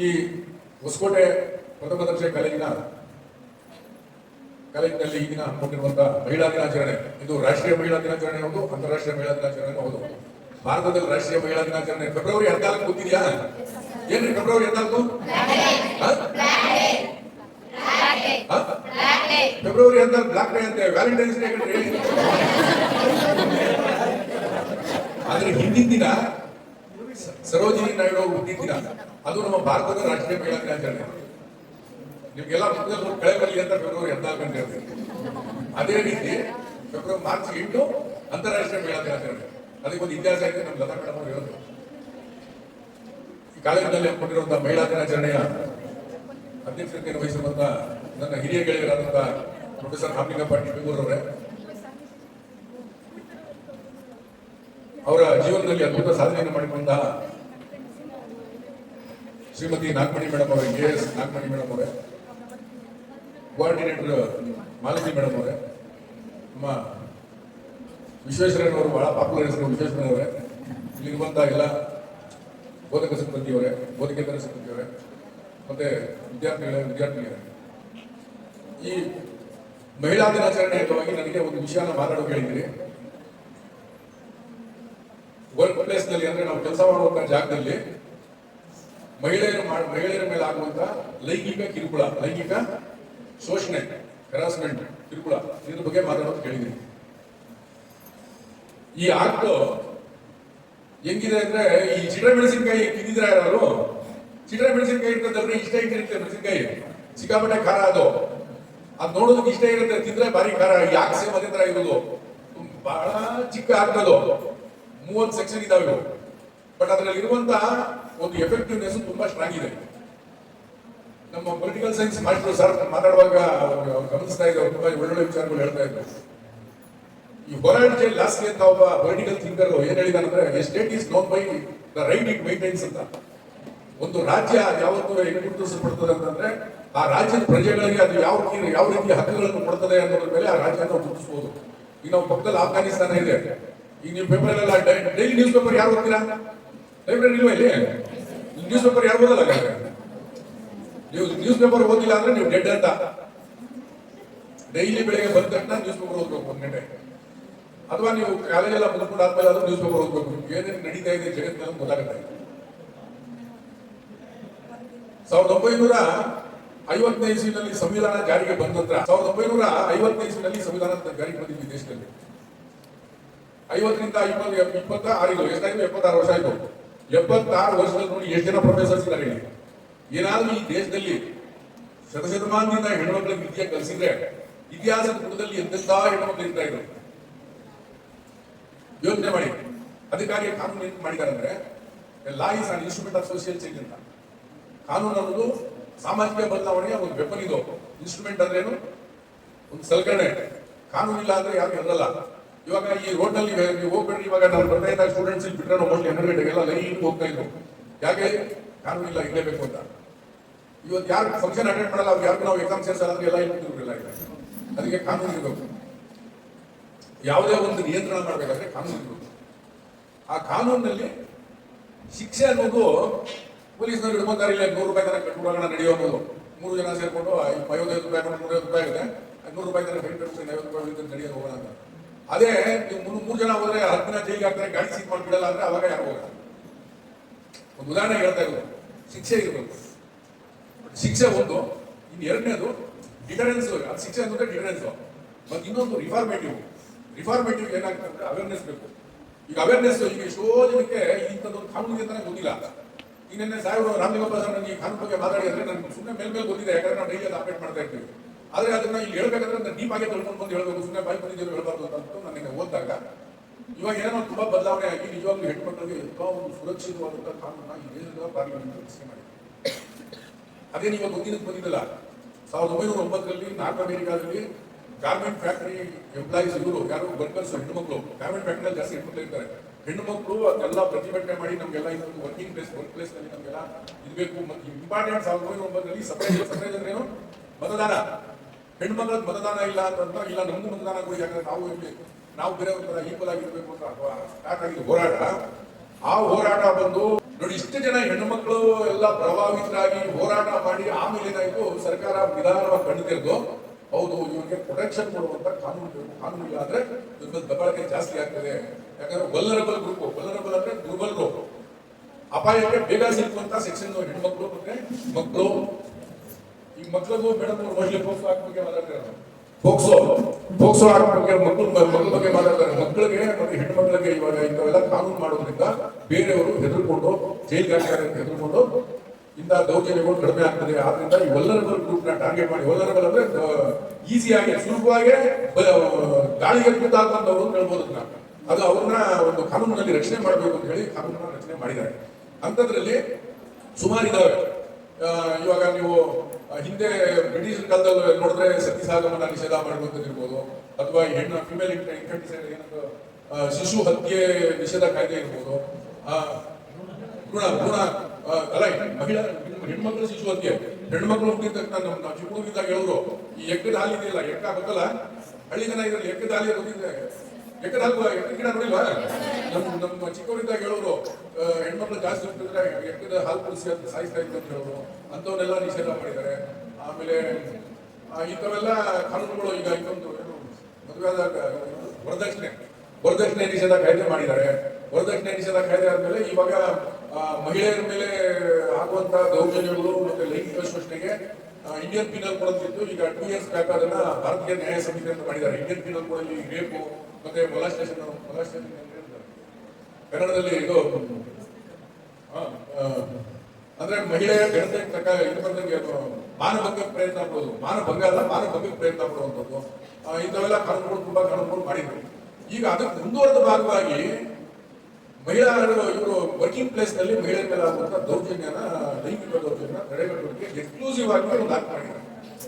ಈ ಹೊಸಕೋಟೆ ಪ್ರಥಮ ದರ್ಜೆ ಕಾಲೇಜಿನಲ್ಲಿ ಈಗಿನ ಹಮ್ಮಿಕೊಂಡಿರುವಂತಹ ಮಹಿಳಾ ದಿನಾಚರಣೆ ಇದು ರಾಷ್ಟ್ರೀಯ ಮಹಿಳಾ ದಿನಾಚರಣೆ ಹೌದು, ಅಂತಾರಾಷ್ಟ್ರೀಯ ಮಹಿಳಾ ದಿನಾಚರಣೆ ಹೌದು. ಭಾರತದಲ್ಲಿ ರಾಷ್ಟ್ರೀಯ ಮಹಿಳಾ ದಿನಾಚರಣೆ ಫೆಬ್ರವರಿ 14 ಗೊತ್ತಿದೆಯಾ? ಏನ್ರಿ ಫೆಬ್ರವರಿ 14? ಫೆಬ್ರವರಿ 14 ಬ್ಲಾಕ್ ಡೇ ಅಂತೆ, ವ್ಯಾಲೆಂಟೈನ್ಸ್ ಡೇ ಕಣ್ರಿ. ಆದ್ರೆ ಹಿಂದಿನ ದಿನ ಸರೋಜಿನಿ ನಾಯ್ಡು ಅವರು ಹುಟ್ಟಿದ ದಿನ, ಅದು ನಮ್ಮ ಭಾರತದ ರಾಷ್ಟ್ರೀಯ ಮಹಿಳಾ ದಿನಾಚರಣೆ. ನಿಮ್ಗೆಲ್ಲ ಕಳೆ ಬರಲಿ ಅಂತ ಫೆಬ್ರವರಿ 14 ಅಂತ ಹೇಳ್ತೀವಿ. ಅದೇ ರೀತಿ ಮಾರ್ಚ್ 8 ಅಂತಾರಾಷ್ಟ್ರೀಯ ಮಹಿಳಾ ದಿನಾಚರಣೆ. ಅದಕ್ಕೊಂದು ಇತಿಹಾಸ ಇದೆ, ನಮ್ಮ ಲತಾ ಮೇಡಮ್ ಅವರು ಹೇಳೋದು. ಈ ಕಾಲೇಜಿನಲ್ಲಿ ಹಮ್ಮಿಕೊಂಡಿರುವಂತಹ ಮಹಿಳಾ ದಿನಾಚರಣೆಯ ಅಧ್ಯಕ್ಷತೆಯನ್ನು ವಹಿಸಿರುವಂತಹ ನನ್ನ ಹಿರಿಯ ಗೆಳೆಯರಾದಂತಹ ಪ್ರೊಫೆಸರ್ ರಾಮಲಿಂಗಪ್ಪ ಟಿಬೇಗೂರವರೇ, ಅವರ ಜೀವನದಲ್ಲಿ ಅದ್ಭುತ ಸಾಧನೆಯನ್ನು ಮಾಡಿಕೊಂಡಂತಹ ಶ್ರೀಮತಿ ನಾಗಮಣಿ ಮೇಡಮ್ ಅವರೇ, KS ನಾಗಮಣಿ ಮೇಡಮ್ ಅವರೇ, ಕೋಆರ್ಡಿನೇಟರ್ ಮಾಲತಿ ಮೇಡಮ್ ಅವರೇ, ನಮ್ಮ ವಿಶ್ವೇಶ್ವರಯ್ಯನವರು ಬಹಳ ಪಾಪ್ಯುಲರ್ ಹೆಸರು ವಿಶ್ವೇಶ್ವರಯ್ಯನವರೇ, ಇಲ್ಲಿರುವಂತಹ ಎಲ್ಲ ಬೋಧಕ ಸಿಬ್ಬಂದಿಯವರೇ, ಬೋಧಕೇತರ ಸಿಬ್ಬಂದಿಯವರೇ, ಮತ್ತೆ ವಿದ್ಯಾರ್ಥಿಗಳೇ, ಈ ಮಹಿಳಾ ದಿನಾಚರಣೆ ಅಂಗವಾಗಿ ನನಗೆ ಒಂದು ವಿಷಯನ ಮಾತಾಡೋಕೆ ಹೇಳಿದ್ರಿ. ವರ್ಕ್ ಪ್ಲೇಸ್ ನಲ್ಲಿ ಅಂದ್ರೆ ನಾವು ಕೆಲಸ ಮಾಡುವಂತಹ ಜಾಗದಲ್ಲಿ ಮಹಿಳೆಯರ ಮೇಲೆ ಆಗುವಂತ ಲೈಂಗಿಕ ಕಿರುಕುಳ, ಲೈಂಗಿಕ ಶೋಷಣೆ, ಹರಾಸ್ಮೆಂಟ್, ಕಿರುಕುಳ, ಇದ್ರ ಬಗ್ಗೆ ಮಾತಾಡೋದು ಕೇಳಿದ್ರಿ. ಈ ಆಕ್ಟ್ ಹೆಂಗಿದೆ ಅಂದ್ರೆ, ಈ ಚಿಟ್ರೆ ಮೆಣಸಿನಕಾಯಿ ತಿಂದಿದ್ರೆ ಯಾರು? ಚಿಟ್ರೆ ಮೆಣಸಿನಕಾಯಿ ಇರ್ತದಲ್ರಿ, ಇಷ್ಟ ಇಟ್ಟಿರುತ್ತೆ ಮೆಣಸಿನಕಾಯಿ, ಸಿಕ್ಕಾಪಟ್ಟೆ ಖಾರ ಅದು ನೋಡೋದಕ್ಕೆ ಇಷ್ಟ ಇರುತ್ತೆ, ತಿಂದ್ರೆ ಭಾರಿ ಖಾರ. ಯಾಕೆ ಸೇಮ್ ಅದೇ ತರ ಇರೋದು, ಬಹಳ ಚಿಕ್ಕ ಆಗ್ತದೋ, 30 ಸೆಕ್ಷನ್ ಇದಾವೆ. ಬಟ್ ಅದರಲ್ಲಿ ಇರುವಂತಹ ಒಂದು ಎಫೆಕ್ಟಿವ್ನೆಸ್ ತುಂಬಾ ಸ್ಟ್ರಾಂಗ್ ಇದೆ. ನಮ್ಮ ಪೊಲಿಟಿಕಲ್ ಸೈನ್ಸ್ ಮಾಸ್ಟರ್ ಸರ್ ಮಾತಾಡುವಾಗ ಗಮನಿಸ್ತಾ ಇದ್ದಾರೆ, ತುಂಬಾ ಒಳ್ಳೊಳ್ಳೆ ವಿಚಾರಗಳು ಹೇಳ್ತಾ ಇದ್ದಾರೆ. ಈ ಹೊರಾಡ್ ಜೈಲ್ ಲಾಸ್ಗೆ ಅಂತ ಒಬ್ಬ ಪೊಲಿಟಿಕಲ್ ಥಿಂಕರ್ ಏನ್ ಹೇಳಿದಾನಂದ್ರೆ, a state is known by the right it maintains ಅಂತ. ಒಂದು ರಾಜ್ಯ ಯಾವತ್ತು ಹೆಂಗ್ ಗುರುತಿಸಲ್ಪಡ್ತದೆ ಅಂತಂದ್ರೆ, ಆ ರಾಜ್ಯದ ಪ್ರಜೆಗಳಿಗೆ ಅದು ಯಾವ ರೀತಿ ಹಕ್ಕುಗಳನ್ನು ಕೊಡ್ತದೆ ಅನ್ನೋದ್ರ ಮೇಲೆ ಆ ರಾಜ್ಯನ ಗುರುತಿಸಬಹುದು. ಈಗ ನಾವು ಪಕ್ಕದಲ್ಲಿ ಆಫ್ಘಾನಿಸ್ತಾನ ಇದೆ. ಈಗ ನೀವು ಪೇಪರ್ ಎಲ್ಲ ಡೈಲಿ ನ್ಯೂಸ್ ಪೇಪರ್ ಯಾರು ಓದ್ತೀರಾ? ಲೈಬ್ರರಿ ಇಲ್ವಾ ಇಲ್ಲಿ? ನ್ಯೂಸ್ ಪೇಪರ್ ಯಾರು ಓದಲ್ಲ? ನೀವು ನ್ಯೂಸ್ ಪೇಪರ್ ಓದಿಲ್ಲ ಅಂದ್ರೆ ನೀವು ಡೆಡ್ ಅಂತ. ಡೈಲಿ ಬೆಳಿಗ್ಗೆ ಬಂದ ತಕ್ಷಣ ನ್ಯೂಸ್ ಪೇಪರ್ ಓದ್ಬೇಕು 1 ಗಂಟೆ, ಅಥವಾ ನೀವು ಕಾಲೇಜೆಲ್ಲ ಮುಗಿಸ್ಕೊಂಡು ಆದ್ಮೇಲೆ ಆದ್ರೂ ನ್ಯೂಸ್ ಪೇಪರ್ ಓದ್ಬೇಕು. ಏನೇನು ನಡೀತಾ ಇದೆ ಜಗತ್ತಿನಲ್ಲಿ ಗೊತ್ತಾಗುತ್ತೆ. 1950ನೇ ಇಸ್ವಿನಲ್ಲಿ ಸಂವಿಧಾನ ಜಾರಿಗೆ ಬಂದ ನಂತರ, 1950ನೇ ಇಸ್ವಿನಲ್ಲಿ ಸಂವಿಧಾನ ಜಾರಿಗೆ ಬಂದಿದ್ದು ದೇಶದಲ್ಲಿ 50ರಿಂದ 26 ಎಷ್ಟಾಯ್ತು? 76 ವರ್ಷ ಆಯ್ತು. 76 ವರ್ಷದಲ್ಲಿ ನೋಡಿ ಎಷ್ಟು ಜನ ಪ್ರೊಫೆಸರ್ಸ್ ಇದ್ದಾರೆ ಹೇಳಿ. ಏನಾದ್ರೂ ಈ ದೇಶದಲ್ಲಿ ಶತಶತಮಾನದಿಂದ ಹೆಣ್ಮಕ್ಳಿಗೆ ವಿದ್ಯೆ ಕಲಿಸಿದ್ರೆ ಇತಿಹಾಸದ ಪುಟದಲ್ಲಿ ಎಂತೆಂತ ಹೆಣ್ಮಕ್ಳು ಇರ್ತಾ ಇದ್ರು. ಯೋಚನೆ ಮಾಡಿ. ಅದಕ್ಕಾಗಿ ಕಾನೂನು ಏನ್ ಮಾಡಿದ್ದಾರೆ ಅಂದ್ರೆ, law is on instrument of social change ಅಂತ. ಕಾನೂನು ಅನ್ನೋದು ಸಾಮಾಜಿಕ ಬದಲಾವಣೆಯ ಒಂದು ವೆಪನ್. ಇದು ಇನ್ಸ್ಟ್ರೂಮೆಂಟ್ ಅಂದ್ರೆ ಏನು? ಒಂದು ಸಲಕರಣೆ. ಕಾನೂನು ಇಲ್ಲ ಅಂದ್ರೆ ಯಾರು ಇರಲ್ಲ. ಇವಾಗ ಈ ರೋಡ್ ನಲ್ಲಿ ನೀವು ಹೋಗ್ಬೇಡ್ರಿ, ಇವಾಗ ನಾವು ಬರ್ತಾ ಇದ್ದಾಗ ಸ್ಟೂಡೆಂಟ್ಸ್ ಇಲ್ಲಿ ಬಿಟ್ಟರೆ ಮೋಸ್ಟ್ಲಿ 12 ಗಂಟೆಗೆಲ್ಲ ಲೈನ್ ಹೋಗ್ತಾ ಇದ್ರು. ಯಾಕೆ? ಕಾನೂನು ಇಲ್ಲ, ಇರಲೇಬೇಕು ಅಂತ. ಇವತ್ತು ಯಾರು ಫಂಕ್ಷನ್ ಅಟೆಂಡ್ ಮಾಡಲ್ಲ, ಅವ್ರು ಯಾರು ನಾವು ಎಕ್ಸಾಮ್ ಸೇರ್ಸಲ್ಲ ಅಂದ್ರೆ ಎಲ್ಲ ಇಲ್ಲ. ಅದಕ್ಕೆ ಕಾನೂನು ಇರಬೇಕು. ಯಾವುದೇ ಒಂದು ನಿಯಂತ್ರಣ ಮಾಡಬೇಕಾದ್ರೆ ಕಾನೂನು ಇರಬೇಕು. ಆ ಕಾನೂನಿನಲ್ಲಿ ಶಿಕ್ಷೆ ಅನ್ನೋದು ಪೊಲೀಸ್ನವ್ರು ಹಿಡ್ಕೊಂತಾರೆ. ಇಲ್ಲ 100 ರೂಪಾಯಿ ತನಕ ಕಟ್ಟುಗಳನ್ನ ನಡೆಯೋ ಅನ್ನೋದು. 3 ಜನ ಸೇರ್ಕೊಂಡು 55 ರೂಪಾಯಿ 350 ರೂಪಾಯಿ ಇದೆ, 100 ರೂಪಾಯಿ ತನಕ ಫೈನ್ ಕಟ್ಟಿಸಿ 50 ರೂಪಾಯಿ ನಡೆಯೋದು ಹೋಗೋಣ ಅಂತ. ಅದೇ ನೀವು 3 ಜನ ಹೋದ್ರೆ 10 ದಿನ ಜೈಲಿಗೆ ಹಾಕ್ತಾರೆ, ಗಾಡಿ ಸೀಟ್ ಮಾಡಿ ಬಿಡಲ್ಲ ಅಂದ್ರೆ ಅವಾಗ ಯಾರು ಹೋಗಲ್ಲ. ಒಂದು ಉದಾಹರಣೆ ಹೇಳ್ತಾ ಇರೋದು. ಶಿಕ್ಷೆ ಇರಬೇಕು. ಶಿಕ್ಷೆ ಒಂದು. ಇನ್ನು ಎರಡನೇದು ಡಿಟರೆನ್ಸ್. ಅದು ಶಿಕ್ಷೆ ಅಂದ್ರೆ ಡಿಟರೆನ್ಸ್. ಮತ್ತೆ ಇನ್ನೊಂದು ರಿಫಾರ್ಮೇಟಿವ್ ಏನಾಗ್ತದೆ ಅಂದ್ರೆ ಅವೇರ್ನೆಸ್ ಬೇಕು. ಈಗ ಅವೇರ್ನೆಸ್ ಈಗ ಎಷ್ಟೋ ಜನಕ್ಕೆ ಇಂಥದ್ದೊಂದು ಕಾನೂನು ಅಂತಾನೆ ಗೊತ್ತಿಲ್ಲ. ಈಗ ನಿನ್ನೆ ಸಾಹೇಬರು ರಾಮಲಿಂಗಪ್ಪ ಸರ್ ನನಗೆ ಈ ಕಾನೂನು ಬಗ್ಗೆ ಮಾತಾಡಿ ಅಂದ್ರೆ ನನಗೆ ಸುಮ್ಮನೆ ಮೇಲೆ ಗೊತ್ತಿದೆ, ಯಾಕಂದ್ರೆ ನಾವು ಡೈಲಿ ಅದು ಅಪ್ಡೇಟ್ ಮಾಡ್ತಾ ಇರ್ತೀವಿ. ಆದ್ರೆ ಅದನ್ನ ಇಲ್ಲಿ ಹೇಳ್ಬೇಕಾದ್ರೆ ನಾನು ಡೀಪ್ ಆಗಿ ತಿಳ್ಕೊಂಡು ಬಂದು ಹೇಳ್ಬೇಕು, ಸುಮ್ಮನೆ ಬಾಯಿ ಬಂದಿದ್ದೇವೆ ಹೇಳ್ಬಾರ್ದು ಅಂತ ನನಗೆ ಓದಿದಾಗ ಇವಾಗ ಏನೋ ತುಂಬಾ ಬದಲಾವಣೆ ಆಗಿ ನಿಜವಾಗ್ಲೂ ಹೆಣ್ಮಕ್ಳಿಗೆ ತುಂಬಾ ಒಂದು ಸುರಕ್ಷಿತವಾದಂತಹ ಕಾನೂನ ಈ ದೇಶದ ಪಾರ್ಲಿಮೆಂಟ್ ರಚನೆ ಮಾಡಿದೆ. ಅದೇನು ಇವಾಗ ಒಂದಿನಕ್ಕೆ ಬಂದಿದ್ದಲ್ಲ. 1909ರಲ್ಲಿ ನಾರ್ತ್ ಅಮೆರಿಕಾದಲ್ಲಿ ಗಾರ್ಮೆಂಟ್ ಫ್ಯಾಕ್ಟರಿ ಎಂಪ್ಲಾಯೀಸ್ ಇವರು ಯಾರು ವರ್ಕರ್ಸ್ ಹೆಣ್ಣುಮಕ್ಳು, ಗಾರ್ಮೆಂಟ್ ಫ್ಯಾಕ್ಟರಿ ಜಾಸ್ತಿ ಹೆಣ್ಮಕ್ಳು ಇರ್ತಾರೆ. ಹೆಣ್ಣುಮಕ್ಳು ಅದೆಲ್ಲ ಪ್ರತಿಭಟನೆ ಮಾಡಿ ನಮಗೆಲ್ಲ ಇನ್ನೊಂದು ವರ್ಕ್ ಪ್ಲೇಸ್ ನಲ್ಲಿ ನಮಗೆಲ್ಲ ಇರಬೇಕು. ಮತ್ತು ಇಂಪಾರ್ಟೆಂಟ್ 1909ರಲ್ಲಿ ಸಪ್ರೇಟ್ ಅಂದ್ರೆ ಏನು? ಮತದಾನ. ಹೆಣ್ಮಕ್ಳ ಮತದಾನ ಇಲ್ಲ ಅಂತಂದ್ರೆ ಇಲ್ಲ ನಮಗೂ ಮತದಾನ ಕೊಡಿ, ಯಾಕಂದ್ರೆ ನಾವು ಬೇರೆಯವ್ರ ತರ ಈಕ್ವಲ್ ಆಗಿರ್ಬೇಕು ಅಂತ ಸ್ಟಾರ್ಟ್ ಆಗಿದ್ದು ಹೋರಾಟ. ಆ ಹೋರಾಟ ಬಂದು ನೋಡಿ, ಇಷ್ಟು ಜನ ಹೆಣ್ಣು ಮಕ್ಕಳು ಎಲ್ಲ ಪ್ರಭಾವಿತರಾಗಿ ಹೋರಾಟ ಮಾಡಿ ಆಮೇಲೆ ಏನಾಯ್ತು, ಸರ್ಕಾರ ನಿಧಾನವಾಗಿ ಕಣ್ಣು ತೆರೆದು ಹೌದು ಇವ್ರಿಗೆ ಪ್ರೊಟೆಕ್ಷನ್ ಕೊಡುವಂತ ಕಾನೂನು ಬೇಕು, ಕಾನೂನು ಇಲ್ಲ ಅಂದ್ರೆ ಇದ್ರ ದಬ್ಬಾಳಿಕೆ ಜಾಸ್ತಿ ಆಗ್ತದೆ. ಯಾಕಂದ್ರೆ ವಲ್ನರಬಲ್ ಗ್ರೂಪ್, ವಲ್ನರಬಲ್ ಅಂದ್ರೆ ದುರ್ಬಲರು, ಅಪಾಯಕ್ಕೆ ಬೇಗ ಸಿಕ್ಕುವಂತ ಸೆಕ್ಷನ್ ಹೆಣ್ಮಕ್ಳು ಮತ್ತೆ ಮಕ್ಕಳು. ಈ ಮಕ್ಕಳಿಗೂ ಮೇಡಮ್ ಮಹಿಳೆ ಪೋಕ್ಸೋ ಆಕ್ಟ್ ಬಗ್ಗೆ ಮಾತಾಡ್ತಾರೆ, ಪೋಕ್ಸೋ ಆಕ್ಟ್ ಬಗ್ಗೆ ಮಕ್ಕಳ ಬಗ್ಗೆ ಮಾತಾಡ್ತಾರೆ. ಮಕ್ಕಳಿಗೆ ಮತ್ತೆ ಹೆಣ್ಣು ಮಕ್ಕಳಿಗೆ ಇವಾಗ ಇಂಥವೆಲ್ಲ ಕಾನೂನು ಮಾಡೋದ್ರಿಂದ ಬೇರೆಯವರು ಹೆದರ್ಕೊಂಡು ಜೈಲ್ಗೆ ಹಾಕ್ತಾರೆ ಅಂತ ಹೆದರ್ಕೊಂಡು ಇಂಥ ದೌರ್ಜನ್ಯಗಳು ಕಡಿಮೆ ಆಗ್ತದೆ. ಆದ್ರಿಂದ ಈ ವಲ್ನರಬಲ್ ಗ್ರೂಪ್ ನ ಟಾರ್ಗೆಟ್ ಮಾಡಿ, ವಲ್ನರಬಲ್ ಅಂದ್ರೆ ಈಸಿಯಾಗಿ ಸುಲಭವಾಗಿ ಗಾಳಿಗೆ ತುತ್ತಾಗುವಂತವ್ರು ಅಂತ ಹೇಳ್ಬೋದು. ಅದು ಅವ್ರನ್ನ ಒಂದು ಕಾನೂನಿನಲ್ಲಿ ರಕ್ಷಣೆ ಮಾಡಬೇಕು ಅಂತ ಹೇಳಿ ಕಾನೂನನ್ನ ರಚನೆ ಮಾಡಿದ್ದಾರೆ. ಅಂಥದ್ರಲ್ಲಿ ಸುಮಾರು ಇದಾವೆ. ಇವಾಗ ನೀವು ಹಿಂದೆ ಬ್ರಿಟಿಷ್ ಕಾಲದಲ್ಲಿ ನೋಡಿದ್ರೆ ಸತಿ ಸಹಗಮನ ನಿಷೇಧ ಮಾಡುವಂಥದ್ದಿರ್ಬೋದು, ಅಥವಾ ಹೆಣ್ಣು ಫಿಮೇಲ್ ಇನ್ಫೆಂಟಿಸೈಡ್ ಏನಂತ ಶಿಶು ಹತ್ಯೆ ನಿಷೇಧ ಕಾಯ್ದೆ ಇರ್ಬೋದು, ಭ್ರೂಣ ಅಲ್ಲ ಮಹಿಳಾ ಹೆಣ್ಮಕ್ಳು ಶಿಶು ಹತ್ಯೆ, ಹೆಣ್ಮಕ್ಳು ಹುಟ್ಟಿದ ತಕ್ಷಣ ನಾವು ಚಿಕ್ಕೂರಿದ್ದಾಗ ಹೇಳೋರು ಈ ಎಕ್ಕದ ಹಾಲು ಇದೆಯಲ್ಲ, ಎಕ್ಕ ಗೊತ್ತಲ್ಲ, ಹಳ್ಳಿ ಜನ ಇದ್ರಲ್ಲಿ ಎಕ್ಕದ ಹಾಲಿ ಗೊತ್ತಿದೆ, ಎಕ್ಕದ ಹಾಲು ಎಕ್ಕದ ಗಿಡ ನೋಡಿಲ್ವಾ? ನಮ್ಮ ಚಿಕ್ಕವರಿದ್ದಾಗ ಹೇಳೋರು ಹೆಣ್ಮಕ್ಳು ಜಾಸ್ತಿ ಹುಟ್ಟಿದ್ರೆ ಎಕ್ಕದ ಹಾಲು ಕುಡಿಸಿ ಅಂತ ಸಾಯಿಸ್ತಾ ಇತ್ತು ಅಂತ ಹೇಳೋರು. ಅಂಥವನ್ನೆಲ್ಲ ನಿಷೇಧ ಮಾಡಿದ್ದಾರೆ. ಆಮೇಲೆ ಇಂಥವೆಲ್ಲ ಕಾನೂನುಗಳು ಈಗ ಇನ್ನೊಂದು ಮದುವೆ ಆದಾಗ ವರದಕ್ಷಿಣೆ ನಿಷೇಧ ಕಾಯ್ದೆ ಮಾಡಿದ್ದಾರೆ. ವರದಕ್ಷಿಣೆ ನಿಷೇಧ ಕಾಯ್ದೆ ಆದ್ಮೇಲೆ ಇವಾಗ ಮಹಿಳೆಯರ ಮೇಲೆ ಆಗುವಂತ ದೌರ್ಜನ್ಯಗಳು ಮತ್ತೆ ಲೈಂಗಿಕ ಶೋಷಣೆಗೆ ಇಂಡಿಯನ್ ಪೀನಲ್ ಕೋಡ್ ಅಂತಿತ್ತು. ಈಗ 2 years ಬ್ಯಾಕ್ ಅದನ್ನ ಭಾರತೀಯ ನ್ಯಾಯ ಸಮಿತಿ ಅಂತ ಮಾಡಿದ್ದಾರೆ. ಇಂಡಿಯನ್ ಪೀನಲ್ ಕೋಡ್ ಅಲ್ಲಿ ರೇಪು ಮತ್ತೆ ಮೊಲಾಸ್ಟೇಷನ್ ಕನ್ನಡದಲ್ಲಿ ಇದು ಅಂದ್ರೆ ಮಹಿಳೆಯ ಗಣತೆ ಇದು ಬಂದಂಗೆ ಮಾನಭಂಗಕ್ಕೆ ಪ್ರಯತ್ನ ಪಡೋದು, ಮಾನಭಂಗ ಅಲ್ಲ ಮಾನಭಂಗಕ್ಕೆ ಪ್ರಯತ್ನ ಪಡುವಂಥದ್ದು, ಇಂಥವೆಲ್ಲ ಕಾನೂನುಗಳು ತುಂಬಾ ಕಾನೂನುಗಳು ಮಾಡಿದ್ರು. ಈಗ ಅದಕ್ಕೆ ಮುಂದುವರೆದ ಭಾಗವಾಗಿ ಮಹಿಳೆಯರು ಇವರು ವರ್ಕಿಂಗ್ ಪ್ಲೇಸ್ ನಲ್ಲಿ ಮಹಿಳೆಯರ ಮೇಲೆ ಆಗುವಂತ ದೌರ್ಜನ್ಯನ, ಲೈಂಗಿಕ ದೌರ್ಜನ್ಯ ತಡೆಗಟ್ಟುವುದಕ್ಕೆ ಎಕ್ಸ್ಕ್ಲೂಸಿವ್ ಆಗಿ ಒಂದು ಆಕ್ಟ್ ಮಾಡಿದ್ದಾರೆ.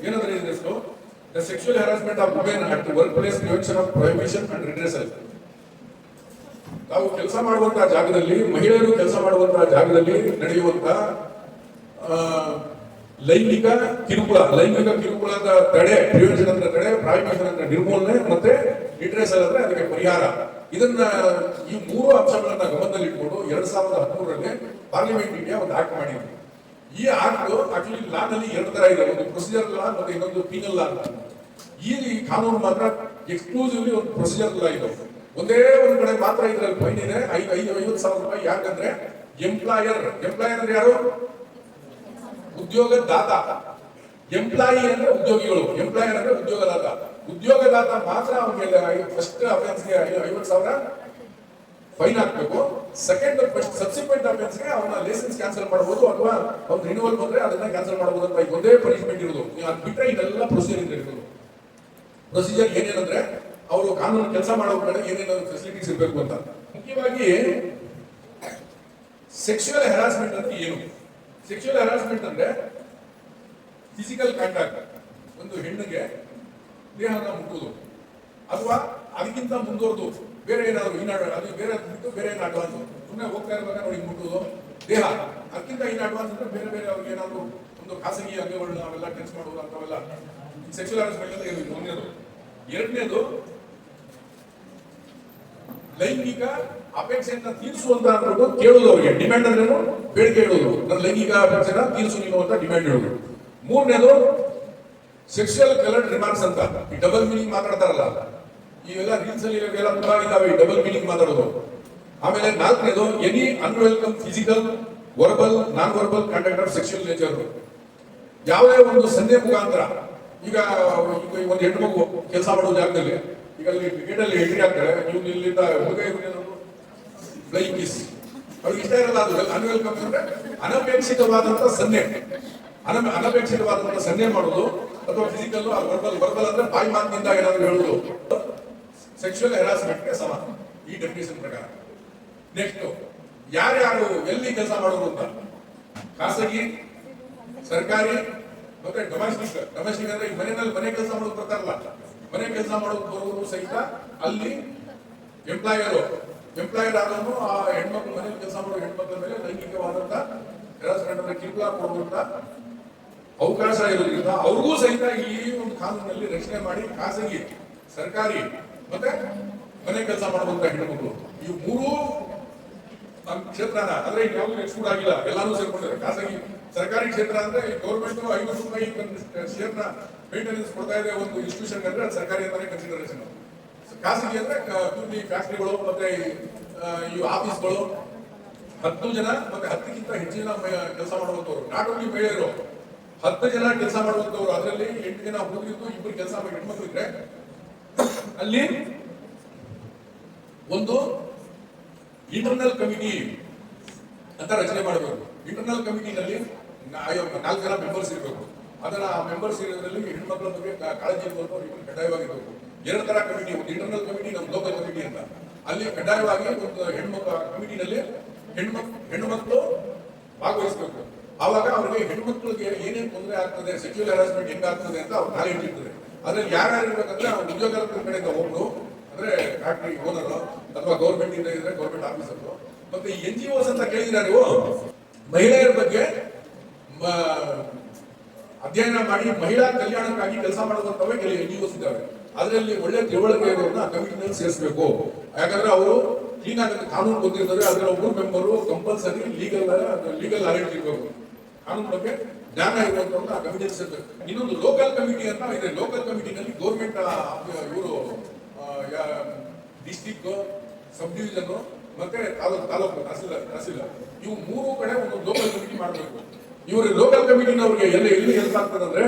ಏನಂದ್ರೆ ಇದೆಷ್ಟು the sexual harassment of women at work place, prevention of prohibition and redressal. ತಾವು ಕೆಲಸ ಮಾಡುವಂತಹ ಜಾಗದಲ್ಲಿ, ಮಹಿಳೆಯರು ಕೆಲಸ ಮಾಡುವಂತಹ ಜಾಗದಲ್ಲಿ ನಡೆಯುವಂತ ಲೈಂಗಿಕ ಕಿರುಕುಳದ ತಡೆ, ಪ್ರಿವೆನ್ಷನ್ ಅಂದ್ರೆ ತಡೆ, ಪ್ರಾಹಿಬಿಷನ್ ಅಂದ್ರೆ ನಿರ್ಮೂಲನೆ, ಮತ್ತೆ ರಿಡ್ರೆಸಲ್ ಅಂದ್ರೆ ಅದಕ್ಕೆ ಪರಿಹಾರ. ಇದನ್ನ ಈ 3 ಅಂಶಗಳನ್ನ ಗಮನದಲ್ಲಿ ಇಟ್ಕೊಂಡು 2013ರಲ್ಲಿ ಪಾರ್ಲಿಮೆಂಟ್ ಇಂಡಿಯಾ ಒಂದು ಆಕ್ಟ್ ಮಾಡಿದ್ರು. ಈ ಆಕ್ಟ್ ಆಕ್ಚುಲಿ ಲಾ ನಲ್ಲಿ 2 ತರ ಇದೆ, ಒಂದು ಪ್ರೊಸೀಜರ್ ಲಾ ಮತ್ತೆ ಇನ್ನೊಂದು ಪೀನಲ್ ಲಾ ಅಂತ. ಈ ಕಾನೂನು ಮಾತ್ರ ಎಕ್ಸ್ಕ್ಲೂಸಿವ್ಲಿ ಒಂದು ಪ್ರೊಸೀಜರ್ ಲಾ ಇದೆ. ಒಂದೇ ಒಂದು ಕಡೆ ಮಾತ್ರ ಇದ್ರಲ್ಲಿ ಫೈನ್ ಇದೆ, 50,000 ರೂಪಾಯಿ. ಯಾಕಂದ್ರೆ ಎಂಪ್ಲಾಯರ್ ಅಂದ್ರೆ ಯಾರು? ಉದ್ಯೋಗದಾತ. ಎಂಪ್ಲಾಯಿ ಅಂದ್ರೆ ಉದ್ಯೋಗಿಗಳು, ಎಂಪ್ಲಾಯರ್ ಅಂದ್ರೆ ಉದ್ಯೋಗದಾತ ಮಾತ್ರ ಅವನಿಗೆ ಫಸ್ಟ್ ಅಫೆನ್ಸ್ಗೆ 50,000 ಫೈನ್ ಹಾಕ್ಬೇಕು. ಫಸ್ಟ್ ಸಬ್ಸಿಕ್ವೆಂಟ್ ಅಫೆನ್ಸ್ಗೆ ಅವನ ಲೈಸೆನ್ಸ್ ಕ್ಯಾನ್ಸಲ್ ಮಾಡಬಹುದು, ಅಥವಾ ಅವ್ನ ರಿನ್ಯೂವಲ್ ಬಂದ್ರೆ ಅದನ್ನ ಕ್ಯಾನ್ಸಲ್ ಮಾಡಬಹುದು ಅಂತ ಒಂದೇ ಪನಿಷ್ಮೆಂಟ್ ಇರೋದು. ಅದು ಬಿಟ್ಟರೆ ಇದೆಲ್ಲ ಪ್ರೊಸೀಜರ್ ಇರೋದು. ಪ್ರೊಸೀಜರ್ ಏನೇನಂದ್ರೆ ಅವರು ಕಾನೂನು ಕೆಲಸ ಮಾಡೋ ಕಡೆ ಏನೇನು ಫೆಸಿಲಿಟೀಸ್ ಇರಬೇಕು ಅಂತ. ಮುಖ್ಯವಾಗಿ ಸೆಕ್ಸುವಲ್ ಹರಾಸ್ಮೆಂಟ್ ಅಂತ ಏನು? ಸೆಕ್ಸುವಲ್ ಹರಾಸ್ಮೆಂಟ್ ಅಂದ್ರೆ ಫಿಸಿಕಲ್ ಕಾಂಟ್ಯಾಕ್ಟ್, ಒಂದು ಹೆಣ್ಣಿಗೆ ದೇಹನ ಮುಟ್ಟುವುದು, ಅಥವಾ ಅದಕ್ಕಿಂತ ಮುಂದುವರೆದು ಬೇರೆ ಏನಾದ್ರು ಅದು ಬೇರೆ ಏನು ಅಡ್ವಾನ್ಸ್, ಸುಮ್ಮನೆ ಹೋಗ್ತಾ ಇರುವಾಗ ನೋಡಿ ಮುಟ್ಟುವುದು ದೇಹ. ಅದಕ್ಕಿಂತ ಇನ್ನು ಅಡ್ವಾನ್ಸ್ ಅಂದ್ರೆ ಬೇರೆ ಅವ್ರಿಗೆ ಏನಾದ್ರು ಒಂದು ಖಾಸಗಿ ಅಂಗಗಳನ್ನ ಅವೆಲ್ಲ ಟೆನ್ಸ್ ಮಾಡುವುದು ಅಂತವೆಲ್ಲ ಸೆಕ್ಸುವಲ್ ಹರಾಸ್ಮೆಂಟ್ ಅಂತ ಇದು ಒಂದನೇದು. ಎರಡನೇದು ಲೈಂಗಿಕ ಅಪೇಕ್ಷೆಯನ್ನ ತೀರಿಸುವಂತ ಅನ್ನೋದು ಕೇಳುವುದು, ಅವರಿಗೆ ಡಿಮ್ಯಾಂಡ್ ಅಂದ್ರೆ ಬೇಡಿಕೆ ಇಡುವುದು, ನನ್ನ ಲೈಂಗಿಕ ಅಪೇಕ್ಷೆನ ತೀರಿಸು ನೀನು ಅಂತ ಡಿಮ್ಯಾಂಡ್ ಇಡುವುದು. ಮೂರನೇದು ಸೆಕ್ಸುವಲ್ ಕಲರ್ಡ್ ರಿಮಾರ್ಕ್ಸ್ ಅಂತ, ಈ ಡಬಲ್ ಮೀನಿಂಗ್ ಮಾತಾಡ್ತಾರಲ್ಲ, ಇವೆಲ್ಲ ರೀಲ್ಸ್ ಅಲ್ಲಿ ಇವೆಲ್ಲ ತುಂಬಾ ಇದಾವೆ, ಈ ಡಬಲ್ ಮೀನಿಂಗ್ ಮಾತಾಡೋದು. ಆಮೇಲೆ ನಾಲ್ಕನೇದು any ಅನ್ವೆಲ್ಕಮ್ physical, verbal, non verbal contact of sexual nature. ಯಾವುದೇ ಒಂದು ಸಂದೇಹ ಮುಖಾಂತರ, ಈಗ ಒಂದು ಹೆಣ್ಣು ಮಗು ಕೆಲಸ ಮಾಡೋ ಜಾಗದಲ್ಲಿ ಈಗ ಅಲ್ಲಿ ಕ್ರಿಕೆಟ್ ಅಲ್ಲಿ ಎಂಟ್ರಿ ಆಗ್ತಾರೆ, ನೀವು ಇಲ್ಲಿಂದ ಹುಡುಗ ಫ್ಲೈಯಿಂಗ್ ಕಿಸ್, ಅವ್ರಿಗೆ ಇಷ್ಟ ಇರಲ್ಲ. ಅದು ಅನ್ವೆಲ್ಕಮ್ ಅಂದ್ರೆ ಅನಪೇಕ್ಷಿತವಾದಂತ ಸನ್ನೆ ಮಾಡೋದು, ಅಥವಾ ಫಿಸಿಕಲ್ ವರ್ಬಲ್ ಅಂದ್ರೆ ಬಾಯಿ ಮಾತಿನಿಂದ ಏನಾದ್ರು ಹೇಳುದು ಸೆಕ್ಸುವಲ್ ಹರಾಸ್ಮೆಂಟ್ಗೆ ಸಮ ಈ ಡೆಫಿನೇಷನ್ ಪ್ರಕಾರ. ನೆಕ್ಸ್ಟ್ ಯಾರ್ಯಾರು ಎಲ್ಲಿ ಕೆಲಸ ಮಾಡೋದು ಅಂತ, ಖಾಸಗಿ, ಸರ್ಕಾರಿ ಮತ್ತೆ ಡೊಮೆಸ್ಟಿಕ್ ಅಂದ್ರೆ ಮನೆ ಕೆಲಸ ಮಾಡೋದು ಬರ್ತಾರಲ್ಲ, ಮನೆ ಕೆಲಸ ಮಾಡೋದು ಬರೋರು ಸಹಿತ ಅಲ್ಲಿ ಎಂಪ್ಲಾಯರ್ ಆದವನು ಆ ಹೆಣ್ಮಕ್ಳು ಮನೇಲಿ ಕೆಲಸ ಮಾಡೋ ಹೆಣ್ಮಕ್ಳ ಮೇಲೆ ಲೈಂಗಿಕವಾದಂತ ಹರಾಸ್ಮೆಂಟ್ ಅಂದ್ರೆ ಕಿರುಕುಳ ಕೊಡುವಂತ ಅವಕಾಶ ಇರೋದ್ರಿಂದ ಅವ್ರಿಗೂ ಸಹಿತ ಈ ಒಂದು ಕಾನೂನಿನಲ್ಲಿ ರಕ್ಷಣೆ ಮಾಡಿ ಖಾಸಗಿ, ಸರ್ಕಾರಿ ಮತ್ತೆ ಮನೆ ಕೆಲಸ ಮಾಡುವಂತ ಹೆಣ್ಮಕ್ಳು, ಈ 3 ನಮ್ಮ ಕ್ಷೇತ್ರನ ಅಂದ್ರೆ ಯಾವುದು ಎಕ್ಸ್ಕ್ಲೂಡ್ ಆಗಿಲ್ಲ, ಎಲ್ಲಾನು ಸೇರ್ಕೊಂಡಿದ್ದಾರೆ. ಖಾಸಗಿ ಸರ್ಕಾರಿ ಕ್ಷೇತ್ರ ಅಂದ್ರೆ ಗೌರ್ಮೆಂಟ್ 500 ರೂಪಾಯಿ ಶೇರ್ನ ಮೇಂಟೆನೆನ್ಸ್ ಕೊಡ್ತಾ ಇದೆ ಒಂದು ಇನ್ಸ್ಟಿಟ್ಯೂಷನ್ ಅಂದ್ರೆ ಅದು ಸರ್ಕಾರಿ ಅಂತಾನೆ ಕನ್ಸಿಡರೇಷನ್. ಖಾಸಗಿ ಅಂದ್ರೆ ಪ್ಯೂರ್ಲಿ ಫ್ಯಾಕ್ಟರಿಗಳು ಮತ್ತೆ ಈ ಆಫೀಸ್ಗಳು 10 ಜನ ಮತ್ತೆ 10ಕ್ಕಿಂತ ಹೆಚ್ಚಿನ ಕೆಲಸ ಮಾಡುವಂತವ್ರು, ನಾಟ್ ಓನ್ಲಿ ಮಹಿಳೆಯರು 10 ಜನ ಕೆಲಸ ಮಾಡುವಂತವ್ರು, ಅದರಲ್ಲಿ 8 ಜನ ಹುಡುಗರಿದ್ದು 2 ಕೆಲಸ ಮಾಡಿ ಹೆಣ್ಮಕ್ಳು ಇದ್ರೆ ಅಲ್ಲಿ ಒಂದು ಇಂಟರ್ನಲ್ ಕಮಿಟಿ ಅಂತ ರಚನೆ ಮಾಡಬೇಕು. ಇಂಟರ್ನಲ್ ಕಮಿಟಿನಲ್ಲಿ 4 ಜನ ಮೆಂಬರ್ಸ್ ಇರಬೇಕು. ಅದರ ಮೆಂಬರ್ಸ್ ಇರೋದ್ರಲ್ಲಿ ಹೆಣ್ಮಕ್ಳ ಬಗ್ಗೆ ಕಾಳಜಿ ಇರುವಂತವ್ರು ಇವರು ಕಡ್ಡಾಯವಾಗಿರ್ಬೇಕು. 2 ತರ ಕಮಿಟಿ, ಒಂದು ಇಂಟರ್ನಲ್ ಕಮಿಟಿ, ನಮ್ಮ ಲೋಕಲ್ ಕಮಿಟಿ ಅಂತ. ಅಲ್ಲಿ ಕಡ್ಡಾಯವಾಗಿ ಒಂದು ಹೆಣ್ಮಕ್ಳ ಕಮಿಟಿನಲ್ಲಿ ಹೆಣ್ಣುಮಕ್ಕಳು ಭಾಗವಹಿಸಬೇಕು. ಆವಾಗ ಅವರಿಗೆ ಹೆಣ್ಮಕ್ಳಿಗೆ ಏನೇನು ತೊಂದರೆ ಆಗ್ತದೆ, ಸೆಕ್ಸುವಲ್ ಹರಾಸ್ಮೆಂಟ್ ಹೆಂಗಾಗ್ತದೆ ಅಂತ ಅವ್ರು ನಾಲೆಡ್ಜ್ ಇರ್ತದೆ. ಅದ್ರಲ್ಲಿ ಯಾರ್ಯಾರು ಇರ್ಬೇಕಂದ್ರೆ ಅವ್ರು ಉದ್ಯೋಗದ ಕಡೆಯಿಂದ ಒಬ್ರು ಅಂದ್ರೆ ಫ್ಯಾಕ್ಟರಿ ಓನರ್ ಅಥವಾ ಗೌರ್ಮೆಂಟ್ ಇಂದ ಇದ್ರೆ ಗೌರ್ಮೆಂಟ್ ಆಫೀಸರ್, ಮತ್ತೆ NGOs ಅಂತ ಕೇಳಿದ್ರೆ ನೀವು ಮಹಿಳೆಯರ ಬಗ್ಗೆ ಅಧ್ಯಯನ ಮಾಡಿ ಮಹಿಳಾ ಕಲ್ಯಾಣಕ್ಕಾಗಿ ಕೆಲಸ ಮಾಡುವಂತವೇ ಕೆಲವು NGOs ಇದ್ದಾವೆ. ಅದರಲ್ಲಿ ಒಳ್ಳೆ ತಿಳುವಳಿಕೆ ಇರೋರನ್ನ ಕಮಿಟಿನಲ್ಲಿ ಸೇರಿಸಬೇಕು. ಯಾಕಂದ್ರೆ ಅವರು ಕ್ಲೀನ್ ಆಗುತ್ತೆ, ಕಾನೂನು ಗೊತ್ತಿರ್ತಾರೆ. ಅದರ ಒಬ್ಬರು ಮೆಂಬರು ಕಂಪಲ್ಸರಿ ಲೀಗಲ್ ನಾಲೆಡ್ಜ್ ಇರಬೇಕು, ಕಾನೂನು ಬಗ್ಗೆ ಜ್ಞಾನ ಇರುವಂತ ಆ ಕಮಿಟಿ ಸೇರ್ಬೇಕು. ಇನ್ನೊಂದು ಲೋಕಲ್ ಕಮಿಟಿ ಅಂತ ಇದೆ. ಲೋಕಲ್ ಕಮಿಟಿನಲ್ಲಿ ಗೌರ್ಮೆಂಟ್ ಇವರು ಡಿಸ್ಟಿಕ್, ಸಬ್ ಡಿವಿಷನ್ ಮತ್ತೆ ತಾಲೂಕು ತಹಸೀಲ್ದಾರ್ ಇವು 3 ಕಡೆ ಒಂದು ಲೋಕಲ್ ಕಮಿಟಿ ಮಾಡಬೇಕು. ಇವರು ಲೋಕಲ್ ಕಮಿಟಿನವ್ರಿಗೆ ಎಲ್ಲಿ ಹೆಲ್ಪ್ ಆಗ್ತದಂದ್ರೆ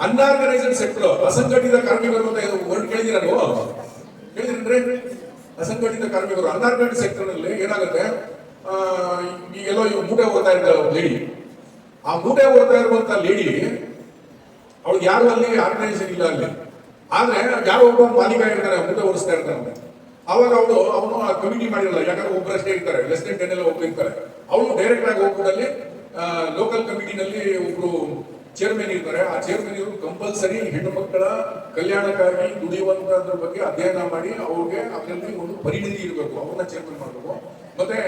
ಅನ್ಆರ್ಗನೈಸ್ಡ್ ಸೆಕ್ಟರ್, ಅಸಂಘಟಿತ ಕಾರ್ಮಿಕರು ಅಂತ ವರ್ಡ್ ಕೇಳಿದಿರೋ ಕೇಳಿದ್ರಿ? ಅಸಂಘಟಿತ ಕಾರ್ಮಿಕರು ಅನ್ಆರ್ಗನೈಸ್ಡ್ ಸೆಕ್ಟರ್ ನಲ್ಲಿ ಏನಾಗುತ್ತೆ, ಈಗೆಲ್ಲೋ ಇವ್ ಮೂಟೆ ಓಡ್ತಾ ಇರ್ತಾರೆ ಲೇಡಿ. ಆ ಮೂಟೆ ಓಡ್ತಾ ಇರುವಂತ ಲೇಡಿ ಅವ್ಳಿಗೆ ಯಾರು ಅಲ್ಲಿ ಆರ್ಗನೈಸೇಷನ್ ಇಲ್ಲ ಅಲ್ಲಿ, ಆದ್ರೆ ಯಾರೋ ಒಬ್ಬ ಮಾಲೀಕ ಇರ್ತಾರೆ, ಮೂಟೆ ಓಡಿಸ್ತಾ ಇರ್ತಾರೆ. ಅವಾಗ ಅವನು ಆ ಕಮಿಟಿ ಮಾಡಿರಲ್ಲ, ಯಾಕಂದ್ರೆ ಒಬ್ಬರಷ್ಟೇ ಇರ್ತಾರೆ, ಲೆಸ್ ದೆನ್ 10 ಎಲ್ಲ ಒಬ್ಬರು ಇರ್ತಾರೆ. ಅವನು ಡೈರೆಕ್ಟ್ ಆಗಿ ಹೋಗ್ಬಿಟ್ಟಲ್ಲಿ ಲೋಕಲ್ ಕಮಿಟಿನಲ್ಲಿ ಒಬ್ರು ಚೇರ್ಮನ್ ಇರ್ತಾರೆ. ಆ ಚೇರ್ಮನ್ ಇವರು ಕಂಪಲ್ಸರಿ ಹೆಣ್ಣು ಮಕ್ಕಳ ಕಲ್ಯಾಣಕ್ಕಾಗಿ ದುಡಿಯುವಂತದ್ರ ಬಗ್ಗೆ ಅಧ್ಯಯನ ಮಾಡಿ ಅವ್ರಿಗೆ ಅದರಲ್ಲಿ ಒಂದು ಪರಿಣಿತಿ ಇರಬೇಕು, ಅವ್ರನ್ನ ಚೇರ್ಮನ್ ಮಾಡಬೇಕು. ಮತ್ತೆ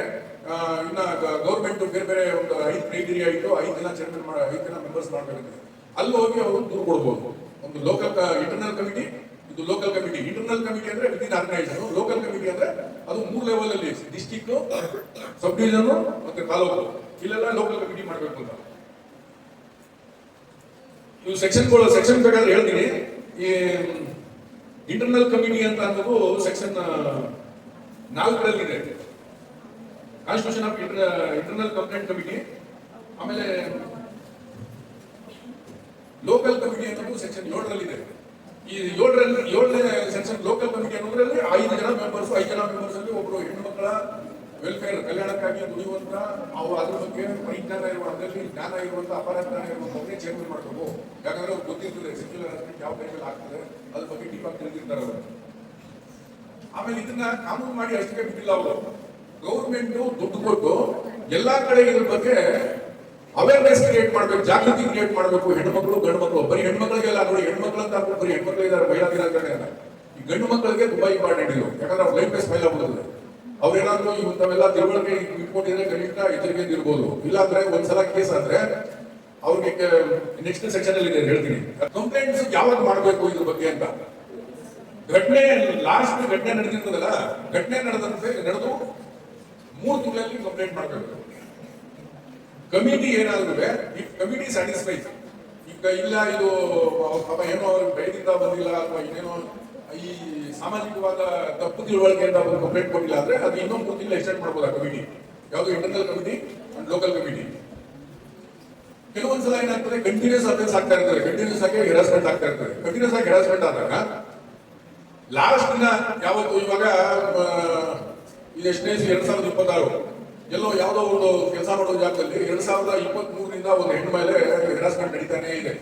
ಇನ್ನ ಗೌರ್ಮೆಂಟ್ ಬೇರೆ ಬೇರೆ ಒಂದು 5 ಕ್ರೈಟೀರಿಯಾ ಇಟ್ಟು 5 ಜನ ಚೇರ್ಮನ್ 5 ಜನ ಮೆಂಬರ್ಸ್ ಮಾಡಬೇಕು. ಅಲ್ಲಿ ಹೋಗಿ ಅವರು ದೂರು ಕೊಡ್ಬೋದು. ಒಂದು ಲೋಕಲ್ ಇಂಟರ್ನಲ್ ಕಮಿಟಿ, ಇದು ಲೋಕಲ್ ಕಮಿಟಿ. ಇಂಟರ್ನಲ್ ಕಮಿಟಿ ಅಂದ್ರೆ ವಿದಿನ್ ಆರ್ಗನೈಸೇಷನ್. ಲೋಕಲ್ ಕಮಿಟಿ ಅಂದ್ರೆ ಅದು 3 ಲೆವೆಲ್ ಅಲ್ಲಿ, ಡಿಸ್ಟಿಕ್, ಸಬ್ ಡಿವಿಷನ್ ಮತ್ತೆ ತಾಲೂಕು, ಇಲ್ಲೆಲ್ಲ ಲೋಕಲ್ ಕಮಿಟಿ ಮಾಡಬೇಕು ಅಂತ. ಇವು ಸೆಕ್ಷನ್ ಬೇಕಾದ್ರೆ ಹೇಳ್ತೀನಿ. ಈ ಇಂಟರ್ನಲ್ ಕಮಿಟಿ ಅಂತ ಅನ್ನೋದು ಸೆಕ್ಷನ್ 4 ಇದೆ, constitution of internal complaint committee. ಆಮೇಲೆ ಲೋಕಲ್ ಕಮಿಟಿ ಅನ್ನೋದು ಸೆಕ್ಷನ್ 7 ಇದೆ. ಈ 7ನೇ ಸೆಕ್ಷನ್ ಲೋಕಲ್ ಕಮಿಟಿ ಅನ್ನೋದ್ರಲ್ಲಿ 5 ಜನ ಮೆಂಬರ್ಸ್, 5 ಜನ ಮೆಂಬರ್ಸ್ ಅಲ್ಲಿ ಒಬ್ರು ಹೆಣ್ಣು ಮಕ್ಕಳ ವೆಲ್ಫೇರ್ ಕಲ್ಯಾಣಕ್ಕಾಗಿ ದುಡಿಯುವಂತ ಅವ್ರು ಅದ್ರ ಬಗ್ಗೆ ಪರಿಜ್ಞಾನ ಇರುವ, ಅದರಲ್ಲಿ ಜ್ಞಾನ ಇರುವಂತ ಅಪಾರ ಜ್ಞಾನ ಇರುವಂತವ್ರಿಗೆ ಚೇರ್ಮನ್ ಮಾಡಬೇಕು. ಯಾಕಂದ್ರೆ ಅವ್ರು ಗೊತ್ತಿರ್ತದೆ ಸೆಕ್ಯುಲರ್ ಹರಾಸ್ಮೆಂಟ್ ಯಾವ ಟೈಮಲ್ಲಿ ಆಗ್ತದೆ, ಅದ್ರ ಬಗ್ಗೆ ಡೀಪ್ ಆಗಿ ತಿಳಿದಿರ್ತಾರೆ ಅವರು. ಆಮೇಲೆ ಇದನ್ನ ಕಾನೂನು ಮಾಡಿ ಅಷ್ಟೇ ಬಿಟ್ಟಿಲ್ಲ ಅವರು, ಗೌರ್ಮೆಂಟ್ ದುಡ್ಡು ಕೊಟ್ಟು ಎಲ್ಲಾ ಕಡೆ ಇದ್ರ ಬಗ್ಗೆ ಅವೇರ್ನೆಸ್ ಕ್ರಿಯೇಟ್ ಮಾಡ್ಬೇಕು, ಜಾಗೃತಿ ಕ್ರಿಯೇಟ್ ಮಾಡ್ಬೇಕು. ಹೆಣ್ಮಕ್ಳು ಗಂಡು ಮಕ್ಕಳು, ಬರೀ ಹೆಣ್ಮಕ್ಳಿಗೆಲ್ಲ ನೋಡಿ, ಹೆಣ್ಮಕ್ಳು ಅಂತ ಬರೀ ಹೆಣ್ಮಕ್ಳು ಇದ್ದಾರೆ, ಮಹಿಳಾ ದಿನಾಚರಣೆ ಅಂತ. ಈ ಗಂಡು ಮಕ್ಕಳಿಗೆ ತುಂಬಾ ಇಂಪಾರ್ಟೆಂಟ್ ಇದು, ಯಾಕಂದ್ರೆ ಅವ್ರ ಲೈಫ್ ಫೈಲ್ ಆಗ್ಬಿಡುತ್ತೆ. ಅವ್ರೇನಾದ್ರು ಇಂಥವೆಲ್ಲ ತಿಳುವಳಿಕೆ ಇಟ್ಕೊಂಡಿದ್ರೆ ಕನಿಷ್ಠ ಎಚ್ಚರಿಕೆ ಇರ್ಬೋದು. ಇಲ್ಲಾಂದ್ರೆ ಒಂದ್ಸಲ ಕೇಸ್ ಆದ್ರೆ ಅವ್ರಿಗೆ ನೆಕ್ಸ್ಟ್ ಸೆಕ್ಷನ್ ಅಲ್ಲಿ ಹೇಳ್ತೀನಿ ಕಂಪ್ಲೇಂಟ್ಸ್ ಯಾವಾಗ ಮಾಡಬೇಕು ಇದ್ರ ಬಗ್ಗೆ ಅಂತ. ಲಾಸ್ಟ್ ಘಟನೆ ನಡೆದಿರ್ತದಲ್ಲ, ಘಟನೆ ನಡೆದು 3 ತಿಂಗಳಲ್ಲಿ ಕಂಪ್ಲೇಂಟ್ ಮಾಡಬೇಕು. ಕಮಿಟಿ ಏನಾದ್ರು ಕಮಿಟಿ ಸ್ಯಾಟಿಸ್ಫೈಸ್, ಈಗ ಇಲ್ಲ ಇದು ಪಾಪ ಏನೋ ಬೆಳೆದಿಂದ ಬಂದಿಲ್ಲ ಅಥವಾ ಇನ್ನೇನೋ ಈ ಸಾಮಾಜಿಕವಾದ ತಪ್ಪು ತಿಳುವಳಿಕೆಯಿಂದ ಕಂಪ್ಲೇಂಟ್ ಕೊಟ್ಟಿಲ್ಲ ಅಂದ್ರೆ ಅದು ಇನ್ನೊಂದು 3 ತಿಂಗಳು ಎಕ್ಸ್ಟೆಂಡ್ ಮಾಡಬಹುದು ಆ ಕಮಿಟಿ. ಯಾವುದು internal committee and local committee. ಕೆಲವೊಂದ್ಸಲ ಏನಾಗ್ತದೆ, ಕಂಟಿನ್ಯೂಸ್ ಅಫೆನ್ಸ್ ಆಗ್ತಾ ಇರ್ತಾರೆ, ಕಂಟಿನ್ಯೂಸ್ ಆಗಿ ಹೆರಾಸ್ಮೆಂಟ್ ಆಗ್ತಾ ಇರ್ತಾರೆ. ಕಂಟಿನ್ಯೂಸ್ ಆಗಿ ಹೆರಾಸ್ಮೆಂಟ್ ಆದಾಗ ಲಾಸ್ಟ್ ದಿನ ಯಾವತ್ತು, ಇವಾಗ ಇದೆಷ್ಟನೇ 2026 ಎಲ್ಲೋ ಯಾವುದೋ ಒಂದು ಕೆಲಸ ಮಾಡೋ ಜಾಗದಲ್ಲಿ 2023ರಿಂದ ಒಂದು ಹೆಣ್ಣು ಮೇಲೆ ಹೆರಾಸ್ಮೆಂಟ್ ನಡೀತಾನೆ ಇದೆ,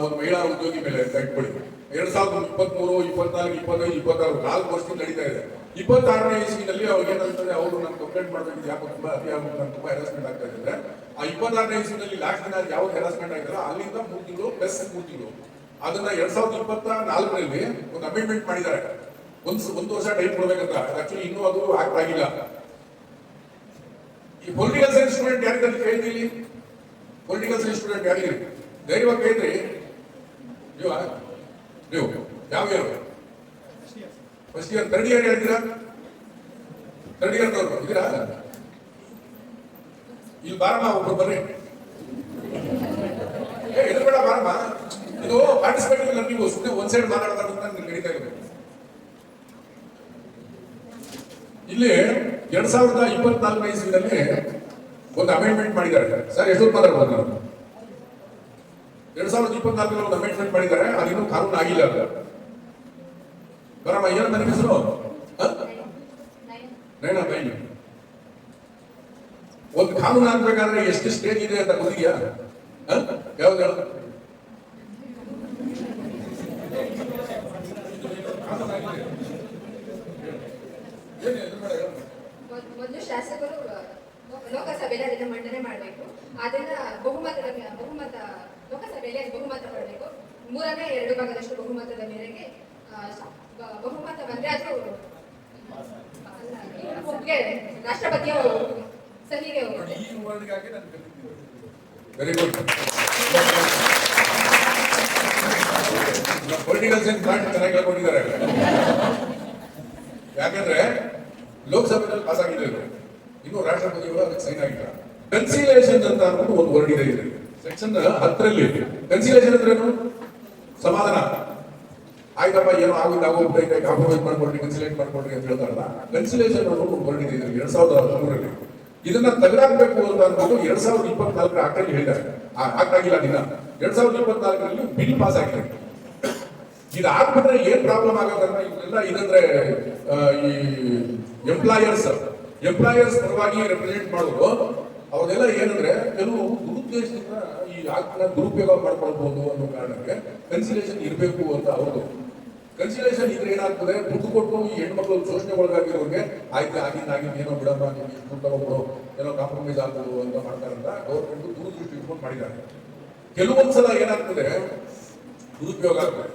ಒಂದು ಮಹಿಳಾ ಉದ್ಯೋಗಿ ಮೇಲೆ ಇಟ್ಕೊಳ್ಳಿ. 2023, 24, 25, 26 4 ವರ್ಷದಿಂದ ನಡೀತಾ ಇದೆ. 26ನೇ ಇಸ್ವಿನಲ್ಲಿ ಅವ್ರಿಗೆ ಏನಾಗ್ತದೆ, ಅವರು ನಾನು ಕಂಪ್ಲೇಂಟ್ ಮಾಡಬೇಕು, ಯಾಕೆ ತುಂಬಾ ಅತಿ ಆಗುತ್ತೆ, ನಾನು ತುಂಬಾ ಹೆರಾಸ್ಮೆಂಟ್ ಆಗ್ತಾ ಇದ್ದಾರೆ. ಆ 26ನೇ ಇಸ್ವಿನಲ್ಲಿ ಲಾಸ್ಟ್ ದಿನ ಯಾವ್ದು ಹೆರಾಸ್ಮೆಂಟ್ ಆಗಿಲ್ಲ ಅಲ್ಲಿಂದ 3 ತಿಂಗಳು ಪ್ಲಸ್ 3 ತಿಂಗಳು. ಅದನ್ನ 2024ರಲ್ಲಿ ಒಂದು ಅಮೆಂಡ್ಮೆಂಟ್ ಮಾಡಿದ್ದಾರೆ, ಒಂದು ವರ್ಷ ಟೈಮ್ ಕೊಡ್ಬೇಕಂತ. ಆಕ್ಚುಲಿ ಇನ್ನೂ ಅದು ಆಕ್ಟ್ ಆಗಿಲ್ಲ. ಈ ಪೊಲಿಟಿಕಲ್ ಸೈನ್ಸ್ ಸ್ಟೂಡೆಂಟ್ ಯಾರಿಗಾಗಿ ಕೇಳಿದ್ರಿ? ಪೊಲಿಟಿಕಲ್ ಸೈನ್ಸ್ ಸ್ಟೂಡೆಂಟ್ ಯಾರಿಗೆ ಧೈರ್ಯವಾಗಿ ಕೇಳಿದ್ರಿ? ನೀವು ಯಾವ year? First year, third year ಹೇಳ್ತೀರಾ? ಥರ್ಡ್ ಇಯರ್ನವರು ಇದ್ದೀರಾ? ಇಲ್ಲಿ ಬಾರಮ್ಮ ಒಬ್ರು ಬರ್ರಿ, ಎದುರುಗಡೆ ಬಾರಮ್ಮ. ಇದು ಪಾರ್ಟಿಸಿಪೇಟ್ ಇಲ್ಲ, ನೀವು ಸುಮ್ಮನೆ ಒಂದ್ ಸೈಡ್ ಮಾತಾಡೋದು ನಡೀತಾ ಇರಬೇಕು. ಇಲ್ಲಿ 2024 ಇಸ್ವಿನಲ್ಲಿ ಒಂದು ಅಮೆಂಡ್ಮೆಂಟ್ ಮಾಡಿದ್ದಾರೆ ಸರ್. ಎಷ್ಟು ಮಾತಾಡ್ಬೋದು ನಾವು? 2024 ಒಂದು ಅಮೆಂಡ್ಮೆಂಟ್ ಮಾಡಿದ್ದಾರೆ, ಅದಿನ್ನೂ ಕಾನೂನು ಆಗಿಲ್ಲ. ಬರಮ್ಮ, ಏನು ನನ್ನ ಹೆಸರು? ನೈನಾ ಬೈನಿ. ಒಂದು ಕಾನೂನು ಆಗ್ಬೇಕಾದ್ರೆ ಎಷ್ಟು ಸ್ಟೇಜ್ ಇದೆ ಅಂತ ಗೊತ್ತಿದ್ಯಾ? ಯಾವ್ದು ಯಾವ್ದು? ಮೊದಲು ಶಾಸಕರು ಲೋಕಸಭೆಯಲ್ಲಿ ಅದನ್ನ ಮಂಡನೆ ಮಾಡಬೇಕು. ಅದನ್ನ ಬಹುಮತ ಲೋಕಸಭೆಯಲ್ಲಿ ಅದು ಬಹುಮತ ಪಡಬೇಕು. 2/3 ಬಹುಮತದ ಮೇರೆಗೆ ಬಹುಮತ ಬಂದ್ರೆ ಅದು ರಾಷ್ಟ್ರಪತಿಯ ಸಹಿಗೆ ಹೋಗುತ್ತೆ. Very good. ಪೊಲಿಟಿಕಲ್ ಸೈನ್ಸ್ ಚೆನ್ನಾಗಿ ಹೇಳ್ಕೊಂಡಿದ್ದಾರೆ. ಯಾಕಂದ್ರೆ ಲೋಕಸಭೆಯಲ್ಲಿ ಪಾಸ್ ಆಗಿದೆ, ಇನ್ನು ರಾಷ್ಟ್ರಪತಿಗಳು ಅದಕ್ಕೆ ಸೈನ್ ಆಗಿಲ್ಲ. ಕನ್ಸಿಲೇಷನ್ ಅಂತ ಅನ್ನೋದು ಒಂದು ವರ್ಡ್ ಇದೆ ಇದರಲ್ಲಿ, ಸೆಕ್ಷನ್ 10ರಲ್ಲಿ. ಕನ್ಸಿಲೇಷನ್ ಅಂದ್ರೇನು? ಸಮಾಧಾನ. ಆಯ್ತಪ್ಪ, ಏನೋ ಆಗೋಗ್ಬಿಟ್ಟೈತೆ, ಕಾಂಪ್ರಮೈಸ್ ಮಾಡ್ಕೊಳ್ರಿ, ಕನ್ಸಿಲೇಟ್ ಮಾಡ್ಕೊಳ್ರಿ ಅಂತ ಹೇಳ್ತಾರಲ್ಲ. ಕನ್ಸಿಲೇಷನ್ ಅನ್ನೋದು ಒಂದು ವರ್ಡ್ ಇದೆ ಇದರಲ್ಲಿ 2013ರಲ್ಲಿ. ಇದನ್ನ ತೆಗೆದಾಕ್ಬೇಕು ಅಂತ ಅಂದ್ಬಿಟ್ಟು 2024 ಆಕ್ಟಲ್ಲಿ ಹೇಳಿದ್ದಾರೆ. ಆಕ್ಟ್ ಆಗಿಲ್ಲ ದಿನ. 2024ರಲ್ಲಿ ಬಿಲ್ ಪಾಸ್ ಆಗಿದೆ. ಇದಾಗ್ಬಿಟ್ರೆ ಏನ್ ಪ್ರಾಬ್ಲಮ್ ಆಗೋದಂದ್ರೆ ಇವರೆಲ್ಲ ಇದಂದ್ರೆ ಈ ಎಂಪ್ಲಾಯರ್ಸ್ ಪರವಾಗಿ ರೆಪ್ರೆಸೆಂಟ್ ಮಾಡೋದು ಅವ್ರದೆಲ್ಲ ಏನಂದ್ರೆ ಕೆಲವು ದುರುದ್ದೇಶದಿಂದ ಈ ಆಕ್ಟ್ನ ದುರುಪಯೋಗ ಮಾಡ್ಕೊಳ್ಬಹುದು ಅನ್ನೋ ಕಾರಣಕ್ಕೆ ಕನ್ಸಿಲೇಷನ್ ಇರಬೇಕು ಅಂತ ಅವ್ರದ್ದು. ಕನ್ಸಿಲೇಷನ್ ಇದ್ರೆ ಏನಾಗ್ತದೆ, ದುಡ್ಡು ಕೊಟ್ಟು ಈ ಹೆಣ್ಮಕ್ಳು ಶೋಷಣೆಗೊಳಗಾಗಿರೋರಿಗೆ ಆಯ್ತು ಆಗಿಂದ ಏನೋ ಬಿಡಮ್ಮ, ದುಡ್ಡು ತಗೊಂಡು ಏನೋ ಕಾಂಪ್ರಮೈಸ್ ಆಗ್ಬೋದು ಅಂತ ಮಾಡ್ತಾರಂತ ಗೌರ್ಮೆಂಟ್ ದೂರದೃಷ್ಟಿ ಇಟ್ಕೊಂಡು ಮಾಡಿದ್ದಾರೆ. ಕೆಲವೊಂದ್ಸಲ ಏನಾಗ್ತದೆ, ದುರುಪಯೋಗ ಆಗ್ತದೆ.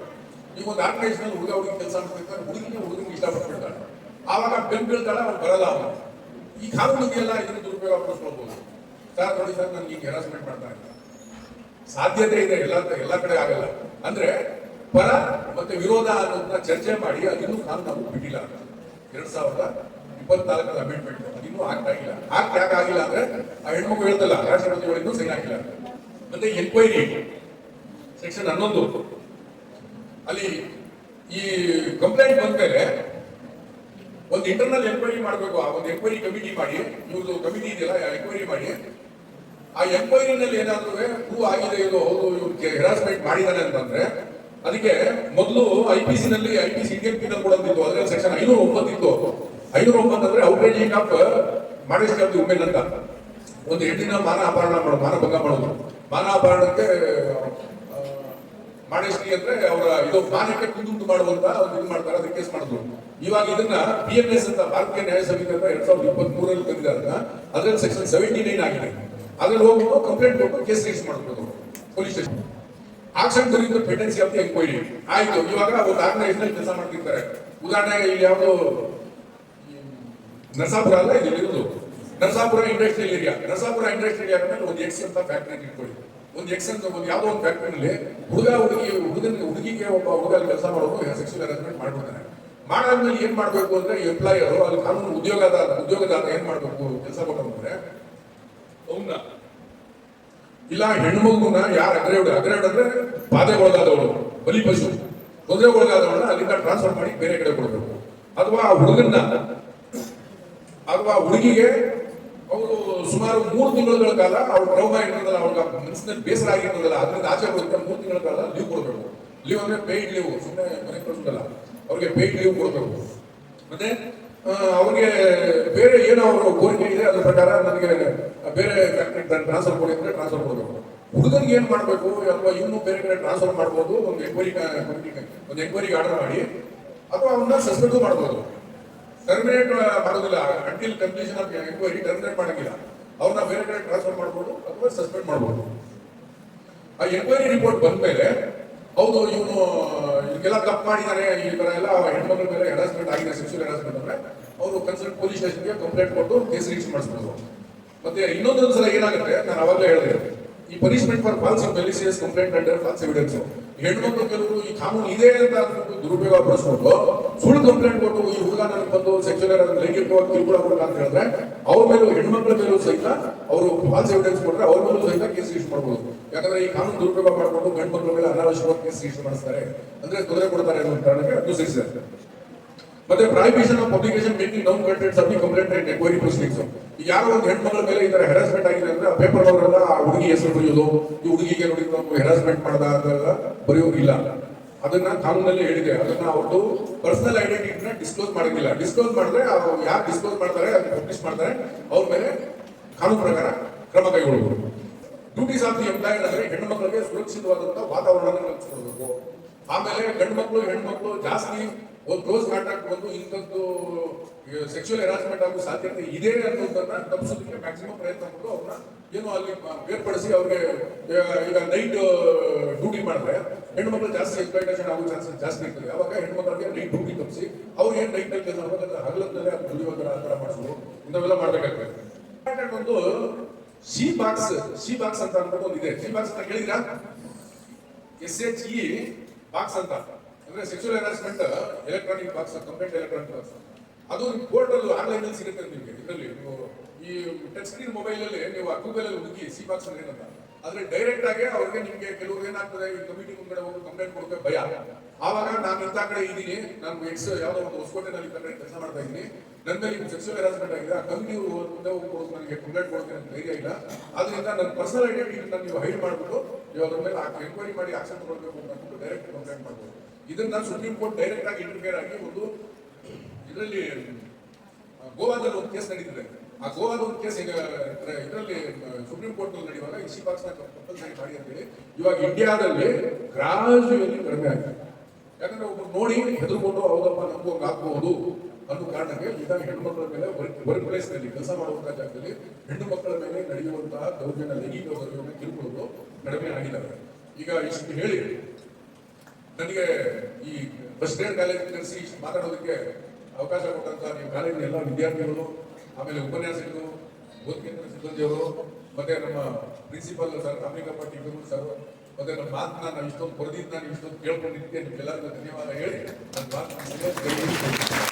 ಈಗ ಒಂದು ಆರ್ಗನೈಸೇಷನ್ ಹುಡುಗಿ ಕೆಲಸ ಮಾಡ್ತಿರ್ತಾರೆ, ಹುಡುಗಿಗೆ ಇಷ್ಟಪಡ್ತಿರ್ತಾಳೆ, ಆವಾಗ ಬೆನ್ ಬೀಳ್ತಾಳೆ, ಅವ್ನು ಬರಲ್ಲ. ಅವನು ಈ ಕಾನೂನಿಗೆಲ್ಲ ಇದನ್ನು ದುರುಪಯೋಗ ಪಡಿಸ್ಕೊಳ್ಬಹುದು. ಸರ್ ನೋಡಿ ಸರ್, ನನ್ಗೆ ಈಗ ಹೆರಾಸ್ಮೆಂಟ್ ಮಾಡ್ತಾ ಇಲ್ಲ, ಸಾಧ್ಯತೆ ಇದೆ, ಎಲ್ಲ ಕಡೆ ಆಗಲ್ಲ. ಅಂದ್ರೆ ಪರ ಮತ್ತೆ ವಿರೋಧ ಅನ್ನೋದನ್ನ ಚರ್ಚೆ ಮಾಡಿ ಅದಿನ್ನೂ ಕಾನೂನು ಬಿಟ್ಟಿಲ್ಲ. 2024 ಅಮೆಂಡ್ಮೆಂಟ್ ಅದಿನ್ನೂ ಆಗಿಲ್ಲ. ಯಾಕೆ ಆಗಿಲ್ಲ ಅಂದ್ರೆ ಆ ಹೆಣ್ಮಗು ಹೇಳ್ತಲ್ಲ, ರಾಷ್ಟ್ರಪತಿಗಳಿಂದ ಸೈನ್ ಆಗಿಲ್ಲ. ಮತ್ತೆ ಎನ್ಕ್ವೈರಿ ಸೆಕ್ಷನ್ 11 ಅಲ್ಲಿ ಈ ಕಂಪ್ಲೇಂಟ್ ಬಂದ್ಮೇಲೆ ಒಂದು ಇಂಟರ್ನಲ್ ಎನ್ಕ್ವೈರಿ ಮಾಡಬೇಕು. ಆ ಒಂದು ಎನ್ಕ್ವೈರಿ ಕಮಿಟಿ ಮಾಡಿ, ಇವ್ರದ್ದು ಕಮಿಟಿ ಇದೆಯಲ್ಲ, ಎನ್ಕ್ವೈರಿ ಮಾಡಿ ಆ ಎನ್ಕ್ವೈರಿನಲ್ಲಿ ಏನಾದ್ರೂ ಪ್ರೂವ್ ಆಗಿದೆ, ಇದು ಹೌದು ಇವ್ರಿಗೆ ಹೆರಾಸ್ಮೆಂಟ್ ಮಾಡಿದಾನೆ ಅಂತಂದ್ರೆ ಅದಕ್ಕೆ ಮೊದಲು IPC ಇಂಡಿಯನ್ ಪೀನಲ್ ಕೋಡ್ ಅಂತಿತ್ತು, ಅದರಲ್ಲಿ ಸೆಕ್ಷನ್ 509 ಇತ್ತು. 509 ಅಂದ್ರೆ outraging of modesty of the women ಅಂತ. ಒಂದು ಹೆಣ್ಣಿನ ಮಾನಭಂಗ ಮಾಡೋದು. ಮಾನ ಅಪಹರಣಕ್ಕೆ ಮಾಡಿಸ್ಟಿ ಅಂದ್ರೆ ಅವರ ಇದು ಮಾನಕ್ಕೆ ಕುಂದುಂಟು ಮಾಡುವಂತ ಒಂದು ಇದು ಮಾಡ್ತಾರೆ, ಅದಕ್ಕೆ ಕೇಸ್ ಮಾಡಿದ್ರು. ಇವಾಗ ಇದನ್ನ PMS ಅಂತ ಭಾರತೀಯ ನ್ಯಾಯ ಸಮಿತಿ ಅಂತ 2023ರಲ್ಲಿ ತಂದಿದ್ದಾರೆ. ಅದ್ರಲ್ಲಿ ಸೆಕ್ಷನ್ 79 ಆಗಿದೆ. ಅದ್ರಲ್ಲಿ ಹೋಗ್ಬಿಟ್ಟು ಕಂಪ್ಲೇಂಟ್ ಕೊಟ್ಟು ಕೇಸ್ ರಿಜಿಸ್ಟರ್ ಮಾಡಬಹುದು ಪೊಲೀಸ್ ಸ್ಟೇಷನ್. ಆಕ್ಷನ್ ದುರಿತ ಪೆಟೆನ್ಸಿ ಆಫ್ ದಿ ಎನ್ಕ್ವೈರಿ ಆಯ್ತು. ಇವಾಗ ಒಂದು ಆರ್ಗನೈಸೇಷನ್ ಕೆಲಸ ಮಾಡ್ತಿರ್ತಾರೆ. ಉದಾಹರಣೆಗೆ ಇಲ್ಲಿ ಯಾವುದು ನರಸಾಪುರ ಅಲ್ಲ, ಇಲ್ಲಿ ಇರುವುದು Narasapura industrial area. Narasapura industrial area ಮೇಲೆ ಒಂದು ಎಕ್ಸ್ ಅಂತ ಫ್ಯಾಕ್ಟರಿ ಇಟ್ಕೊಳ್ಳಿ. ಒಂದು ಎಕ್ಸ್ ಅಂತ ಒಂದು ಯಾವುದೋ ಒಂದು ಫ್ಯಾಕ್ಟರಿನಲ್ಲಿ ಹುಡುಗಿಗೆ ಒಬ್ಬ ಹುಡುಗ ಕೆಲಸ ಮಾಡೋದು ಸೆಕ್ಸುವಲ್ ಹರಾಸ್ಮೆಂಟ್ ಮಾಡ್ಬಿಡ್ತಾನೆ. ಮಾಡಾದ್ಮೇಲೆ ಏನ್ ಮಾಡ್ಬೇಕು ಅಂದ್ರೆ ಎಂಪ್ಲಾಯರು ಅಲ್ಲಿ ಕಾನೂನು ಉದ್ಯೋಗದಾತ ಏನ್ ಮಾಡ್ಬೇಕು, ಕೆಲಸ ಕೊಟ್ಟಂದ್ರೆ ಅವನ್ನ ಇಲ್ಲ ಹೆಣ್ಮಗುನ ಯಾರು ಅಗ್ರೇವ್ಡ್ ಅಂದ್ರೆ ಬಾಧೆಗೊಳಗಾದವಳು, ಬಲಿಪಶು ತೊಂದರೆಗೊಳಗಾದವಳನ್ನ ಅಲ್ಲಿಂದ ಟ್ರಾನ್ಸ್ಫರ್ ಮಾಡಿ ಬೇರೆ ಕಡೆ ಕೊಡಬೇಕು. ಅಥವಾ ಹುಡುಗನ್ನ ಅಥವಾ ಹುಡುಗಿಗೆ ಅವರು ಸುಮಾರು 3 ತಿಂಗಳ ಕಾಲ ಅವ್ರ ಟ್ರೌಮಾ ಇರ್ತದಲ್ಲ, ಅವ್ರಿಗೆ ಮನಸ್ಸಿನಲ್ಲಿ ಬೇಸರ ಆಗಿರ್ತದಲ್ಲ, ಅದರಿಂದ ಆಚೆ ಬರುತ್ತೆ 3 ತಿಂಗಳ ಕಾಲ ಲೀವ್ ಕೊಡಬೇಕು. ಲೀವ್ ಅಂದ್ರೆ ಪೇಯ್ಡ್ ಲೀವ್, ಸುಮ್ಮನೆ ಮನೆ ಕಳಿಸೋದಲ್ಲ, ಅವ್ರಿಗೆ ಪೇಯ್ಡ್ ಲೀವ್ ಕೊಡಬೇಕು. ಮತ್ತೆ ಅವ್ರಿಗೆ ಬೇರೆ ಏನೋ ಅವರು ಕೋರಿಕೆ ಇದೆ, ಅದ್ರ ಪ್ರಕಾರ ನನಗೆ ಬೇರೆ ಟ್ರಾನ್ಸ್ಫರ್ ಕೊಡಿ ಅಂದ್ರೆ ಟ್ರಾನ್ಸ್ಫರ್ ಕೊಡಬೇಕು. ಹುಡುಗನಿಗೆ ಏನ್ ಮಾಡಬೇಕು, ಅಥವಾ ಇವನು ಬೇರೆ ಕಡೆ ಟ್ರಾನ್ಸ್ಫರ್ ಮಾಡ್ಬೋದು. ಒಂದು ಎನ್ಕ್ವೈರಿಗೆ ಆರ್ಡರ್ ಮಾಡಿ, ಅಥವಾ ಅವನ್ನ ಸಸ್ಪೆಂಡ್ ಮಾಡ್ಬೋದು. ಟರ್ಮಿನೇಟ್ ಮಾಡೋದಿಲ್ಲ, until completion of enquiry terminate ಮಾಡಂಗಿಲ್ಲ. ಅವ್ರನ್ನ ಬೇರೆ ಕಡೆ ಟ್ರಾನ್ಸ್ಫರ್ ಮಾಡ್ಬೋದು ಅಥವಾ ಸಸ್ಪೆಂಡ್ ಮಾಡ್ಬೋದು. ಆ ಎನ್ಕ್ವೈರಿ ರಿಪೋರ್ಟ್ ಬಂದ್ಮೇಲೆ ಹೌದು ಇವನು ಇದಕ್ಕೆಲ್ಲ ತಪ್ಪು ಮಾಡಿದಾನೆ, ಈ ತರ ಎಲ್ಲ ಹೆಣ್ಮಕ್ಳ ಮೇಲೆ ಹೆರಾಸ್ಮೆಂಟ್ ಆಗಿದೆ, ಸೆಕ್ಸುವಲ್ ಹೆರಾಸ್ಮೆಂಟ್ ಅಂದ್ರೆ ಅವರು ಕನ್ಸರ್ನ್ ಪೊಲೀಸ್ ಸ್ಟೇಷನ್ಗೆ ಕಂಪ್ಲೇಂಟ್ ಕೊಟ್ಟು ಕೇಸ್ ರಿಜಿಸ್ಟರ್ ಮಾಡಿಸ್ಬೋದು. ಮತ್ತೆ ಇನ್ನೊಂದೊಂದ್ಸಲ ಏನಾಗುತ್ತೆ, ನಾನು ಅವಾಗಲೇ ಹೇಳಿದೆ, ಈ punishment for false malicious complaint under false evidence ಹೆಣ್ಮಕ್ಳು ಕೆಲವರು ಈ ಕಾನೂನು ಇದೆ ಅಂತ ಅಂದ್ಬಿಟ್ಟು ದುರುಪಯೋಗ ಪಡಿಸ್ಕೊಂಡು ಸುಳ್ಳು ಕಂಪ್ಲೇಂಟ್ ಕೊಟ್ಟು ಈ ಹುಡುಗ ನನಗೆ ಬಂದು ಸೆಕ್ಷುವಲ್ ಲೈಂಗಿಕವಾಗಿ ಕಿರುಕುಳ ಅಂತ ಹೇಳಿದ್ರೆ ಅವ್ರ ಮೇಲೂ ಹೆಣ್ಮಕ್ಳ ಮೇಲೂ ಸಹಿತ ಅವರು ಫಾಲ್ಸ್ ಎವಿಡೆನ್ಸ್ ಕೊಟ್ಟರೆ ಅವ್ರ ಮೇಲೂ ಸಹಿತ ಕೇಸ್ ರಿಜಿಸ್ಟರ್ ಮಾಡಬಹುದು. ಯಾಕಂದ್ರೆ ಈ ಕಾನೂನು ದುರುಪಯೋಗ ಮಾಡಿಕೊಂಡು ಗಂಡು ಮಕ್ಕಳ ಮೇಲೆ ಅನಾವಶ್ಯಕವಾಗಿ ಕೇಸ್ ರಿಜಿಸ್ಟರ್ ಮಾಡಿಸ್ತಾರೆ, ಅಂದ್ರೆ ತೊಂದರೆ ಕೊಡ್ತಾರೆ ಅನ್ನೋ ಕಾರಣಕ್ಕೆ ಅನುಸರಿಸಿದ್ದಾರೆ. ಮತ್ತೆ prohibition of publication making noun contents of the complaint and enquiry proceedings. ಈಗ ಯಾರೋ ಒಂದು ಹೆಣ್ಮಕ್ಳ ಮೇಲೆ ಈ ತರ ಹೆರಾಸ್ಮೆಂಟ್ ಆಗಿದೆ ಅಂದ್ರೆ ಆ ಪೇಪರ್ ಅವರೆಲ್ಲ ಆ ಹುಡುಗಿ ಹೆಸರು ಬರೆಯೋದು, ಈ ಹುಡುಗಿಗೆ ನೋಡಿ ನಾವು ಹೆರಾಸ್ಮೆಂಟ್ ಮಾಡದ ಅಂತೆಲ್ಲ ಬರೆಯೋದಿಲ್ಲ. ಅದನ್ನ ಕಾನೂನಲ್ಲಿ ಹೇಳಿದೆ. ಅದನ್ನ ಅವ್ರದ್ದು ಪರ್ಸನಲ್ ಐಡೆಂಟಿಟಿನ ಡಿಸ್ಕ್ಲೋಸ್ ಮಾಡೋದಿಲ್ಲ. ಡಿಸ್ಕ್ಲೋಸ್ ಮಾಡಿದ್ರೆ ಯಾರು ಡಿಸ್ಕ್ಲೋಸ್ ಮಾಡ್ತಾರೆ ಅದನ್ನ ಪಬ್ಲಿಷ್ ಮಾಡ್ತಾರೆ ಅವ್ರ ಮೇಲೆ ಕಾನೂನು ಪ್ರಕಾರ ಕ್ರಮ ಕೈಗೊಳ್ಳಬಹುದು. ಡ್ಯೂಟೀಸ್ ಆಫ್ ದಿ ಎಂಪ್ಲಾಯರ್ ಅಂದ್ರೆ ಹೆಣ್ಣು ಮಕ್ಕಳಿಗೆ ಸುರಕ್ಷಿತವಾದಂತಹ ವಾತಾವರಣ ಕಲ್ಪಿಸ್ಕೊಡ್ಬೇಕು. ಆಮೇಲೆ ಗಂಡು ಮಕ್ಕಳು ಹೆಣ್ಮಕ್ಳು ಜಾಸ್ತಿ ಒಂದು ಕ್ಲೋಸ್ ಕಾಂಟ್ಯಾಕ್ಟ್ ಬಂದು ಇಂಥದ್ದು ಸೆಕ್ಷುವಲ್ ಹೆರಾಸ್ಮೆಂಟ್ ಆಗೋ ಸಾಧ್ಯತೆ ಇದೆ ಅನ್ನೋದನ್ನ ತಪ್ಪಿಸೋದಕ್ಕೆ ಮ್ಯಾಕ್ಸಿಮಮ್ ಪ್ರಯತ್ನ ಪಟ್ಟು ಅವ್ರನ್ನ ಏನು ಅಲ್ಲಿ ಬೇರ್ಪಡಿಸಿ ಅವ್ರಿಗೆ ಈಗ ನೈಟ್ ಡ್ಯೂಟಿ ಮಾಡಿದ್ರೆ ಹೆಣ್ಮಕ್ಳು ಜಾಸ್ತಿ ಎಕ್ಸ್ಪ್ಲೈಟೇಷನ್ ಆಗೋ ಚಾನ್ಸಸ್ ಜಾಸ್ತಿ ಇರ್ತದೆ. ಅವಾಗ ಹೆಣ್ಮಕ್ಳಿಗೆ ನೈಟ್ ಡ್ಯೂಟಿ ತಪ್ಪಿಸಿ ಅವ್ರು ಏನು ನೈಟ್ ಅಲ್ಲಿ ಕೆಲಸ ಮಾಡ್ಬೇಕು ಹಗಲತ್ತಲ್ಲೇ ಅದು ದುಡಿಯೋದರ ಆ ಥರ ಮಾಡಿಸೋದು ಇಂಥವೆಲ್ಲ ಮಾಡ್ಬೇಕಾಗ್ತದೆ. ಒಂದು ಸಿ ಬಾಕ್ಸ್ ಅಂತ ಅನ್ಬಿಟ್ಟು ಒಂದು ಇದೆ. ಸಿ ಬಾಕ್ಸ್ ಅಂತ ಕೇಳಿದ್ರಾ? SHE ಬಾಕ್ಸ್ ಅಂತ ಅಂದ್ರೆ sexual harassment electronic box, complaint electronic box. ಅದು ಪೋರ್ಟಲ್ ಆನ್ಲೈನ್ ಅಲ್ಲಿ ಸಿಗುತ್ತೆ ನಿಮಗೆ. ಇದರಲ್ಲಿ ನೀವು ಈ ಟಚ್ ಸ್ಕ್ರೀನ್ ಮೊಬೈಲ್ ಅಲ್ಲಿ ನೀವು ಗೂಗಲ್ ಅಲ್ಲಿ ಹುಡುಕಿ ಸಿ ಬಾಕ್ಸ್ ಅಂದ್ರೆ ಏನಂತ, ಆದ್ರೆ ಡೈರೆಕ್ಟ್ ಆಗಿ ಅವ್ರಿಗೆ ನಿಮ್ಗೆ ಕೆಲವರು ಏನಾಗ್ತದೆ ಈ ಕಮಿಟಿ ಮುಂದೆ ಹೋಗಿ ಕಂಪ್ಲೇಂಟ್ ಕೊಡೋಕೆ ಭಯ. ಆವಾಗ ನಾನು ಇಂಥ ಕಡೆ ಇದ್ದೀನಿ, ನಾನು ಯಾವ್ದೋ ಒಂದು ಹೊಸಕೋಟೆನಲ್ಲಿ ಕೆಲಸ ಮಾಡ್ತಾ ಇದ್ದೀನಿ, ನನ್ನ ಮೇಲೆ ಸೆಕ್ಷುವಲ್ ಹರಾಸ್ಮೆಂಟ್ ಆಗಿದೆ, ಆ ಕಮಿಟಿ ಮುಂದೆ ಹೋಗಿ ನನಗೆ ಕಂಪ್ಲೇಂಟ್ ಕೊಡೋಕೆ ನನಗೆ ಧೈರ್ಯ ಇಲ್ಲ. ಆದ್ರಿಂದ ನನ್ನ ಪರ್ಸನಲ್ ಐಡೆಂಟಿಟಿನ ನೀವು ಹೈಡ್ ಮಾಡ್ಬಿಟ್ಟು ನೀವು ಅದ್ರ ಮೇಲೆ ಎನ್ಕ್ವೈರಿ ಮಾಡಿ ಆಕ್ಷನ್ ತಗೊಳ್ಬೇಕು ಅಂತ ಡೈರೆಕ್ಟ್ ಕಂಪ್ಲೇಂಟ್ ಮಾಡ್ಬೋದು. ಇದನ್ನ ಸುಪ್ರೀಂ ಕೋರ್ಟ್ ಡೈರೆಕ್ಟ್ ಆಗಿ ಇಂಟರ್ಫಿಯರ್ ಆಗಿ ಒಂದು ಇದರಲ್ಲಿ ಗೋವಾದಲ್ಲಿ ಒಂದು ಕೇಸ್ ನಡೀತಿದೆ. ಆ ಗೋವಾದ ಒಂದು ಕೇಸ್ ಈಗ ಇದರಲ್ಲಿ ಸುಪ್ರೀಂ ಕೋರ್ಟ್ ನಲ್ಲಿ ನಡೆಯುವಾಗ ಈ ಸಿ ಬಾಕ್ಸ್ ಕಂಪಲ್ಸರಿ ಮಾಡಿ ಅಂತೇಳಿ ಇವಾಗ ಇಂಡಿಯಾದಲ್ಲಿ ಗ್ರಾಜುಯಲಿ ಕಡಿಮೆ ಆಗಿದೆ. ಯಾಕಂದ್ರೆ ಒಬ್ರು ನೋಡಿ ಹೆದರ್ಕೊಂಡು ಹೌದಪ್ಪ ನಮಗೂ ಹಾಕಬಹುದು ಅನ್ನೋ ಕಾರಣಕ್ಕೆ ಈಗ ಹೆಣ್ಣುಮಕ್ಕಳ ಮೇಲೆ ವರ್ಕ್ ಪ್ಲೇಸ್ ನಲ್ಲಿ ಕೆಲಸ ಮಾಡುವಂತಹ ಜಾಗದಲ್ಲಿ ಹೆಣ್ಣು ಮಕ್ಕಳ ಮೇಲೆ ನಡೆಯುವಂತಹ ದೌರ್ಜನ್ಯ, ಲೈಂಗಿಕ ದೌರ್ಜನ್ಯ, ಕಿರುಕುಳಗಳು ಕಡಿಮೆ ಆಗಿದ್ದಾವೆ. ಈಗ ಇಷ್ಟು ಹೇಳಿ ನನಗೆ ಈ ಫಸ್ಟ್ ಗ್ರೇಡ್ ಕಾಲೇಜ್ ಕರೆಸಿ ಮಾತಾಡೋದಕ್ಕೆ ಅವಕಾಶ ಕೊಟ್ಟಂತ ನೀವು ಕಾಲೇಜಿನ ಎಲ್ಲ ವಿದ್ಯಾರ್ಥಿಗಳು, ಆಮೇಲೆ ಉಪನ್ಯಾಸಕರು, ಬೋಧಕೇಂದ್ರ ಸಿಬ್ಬಂದಿಯವರು, ಮತ್ತೆ ನಮ್ಮ principal sir Ramalingappa teacher sir, ಮತ್ತೆ ನಮ್ಮ ಮಾತನ್ನ ನಾವು ಇಷ್ಟೊಂದು ಕೊರದಿದ್ದು ನಾನು ಇಷ್ಟೊಂದು ಕೇಳ್ಕೊಂಡಿದ್ದೆ. ನಿಮ್ಗೆಲ್ಲರಿಗೂ ಧನ್ಯವಾದ ಹೇಳಿ ನನ್ನ ಮಾತನ್ನ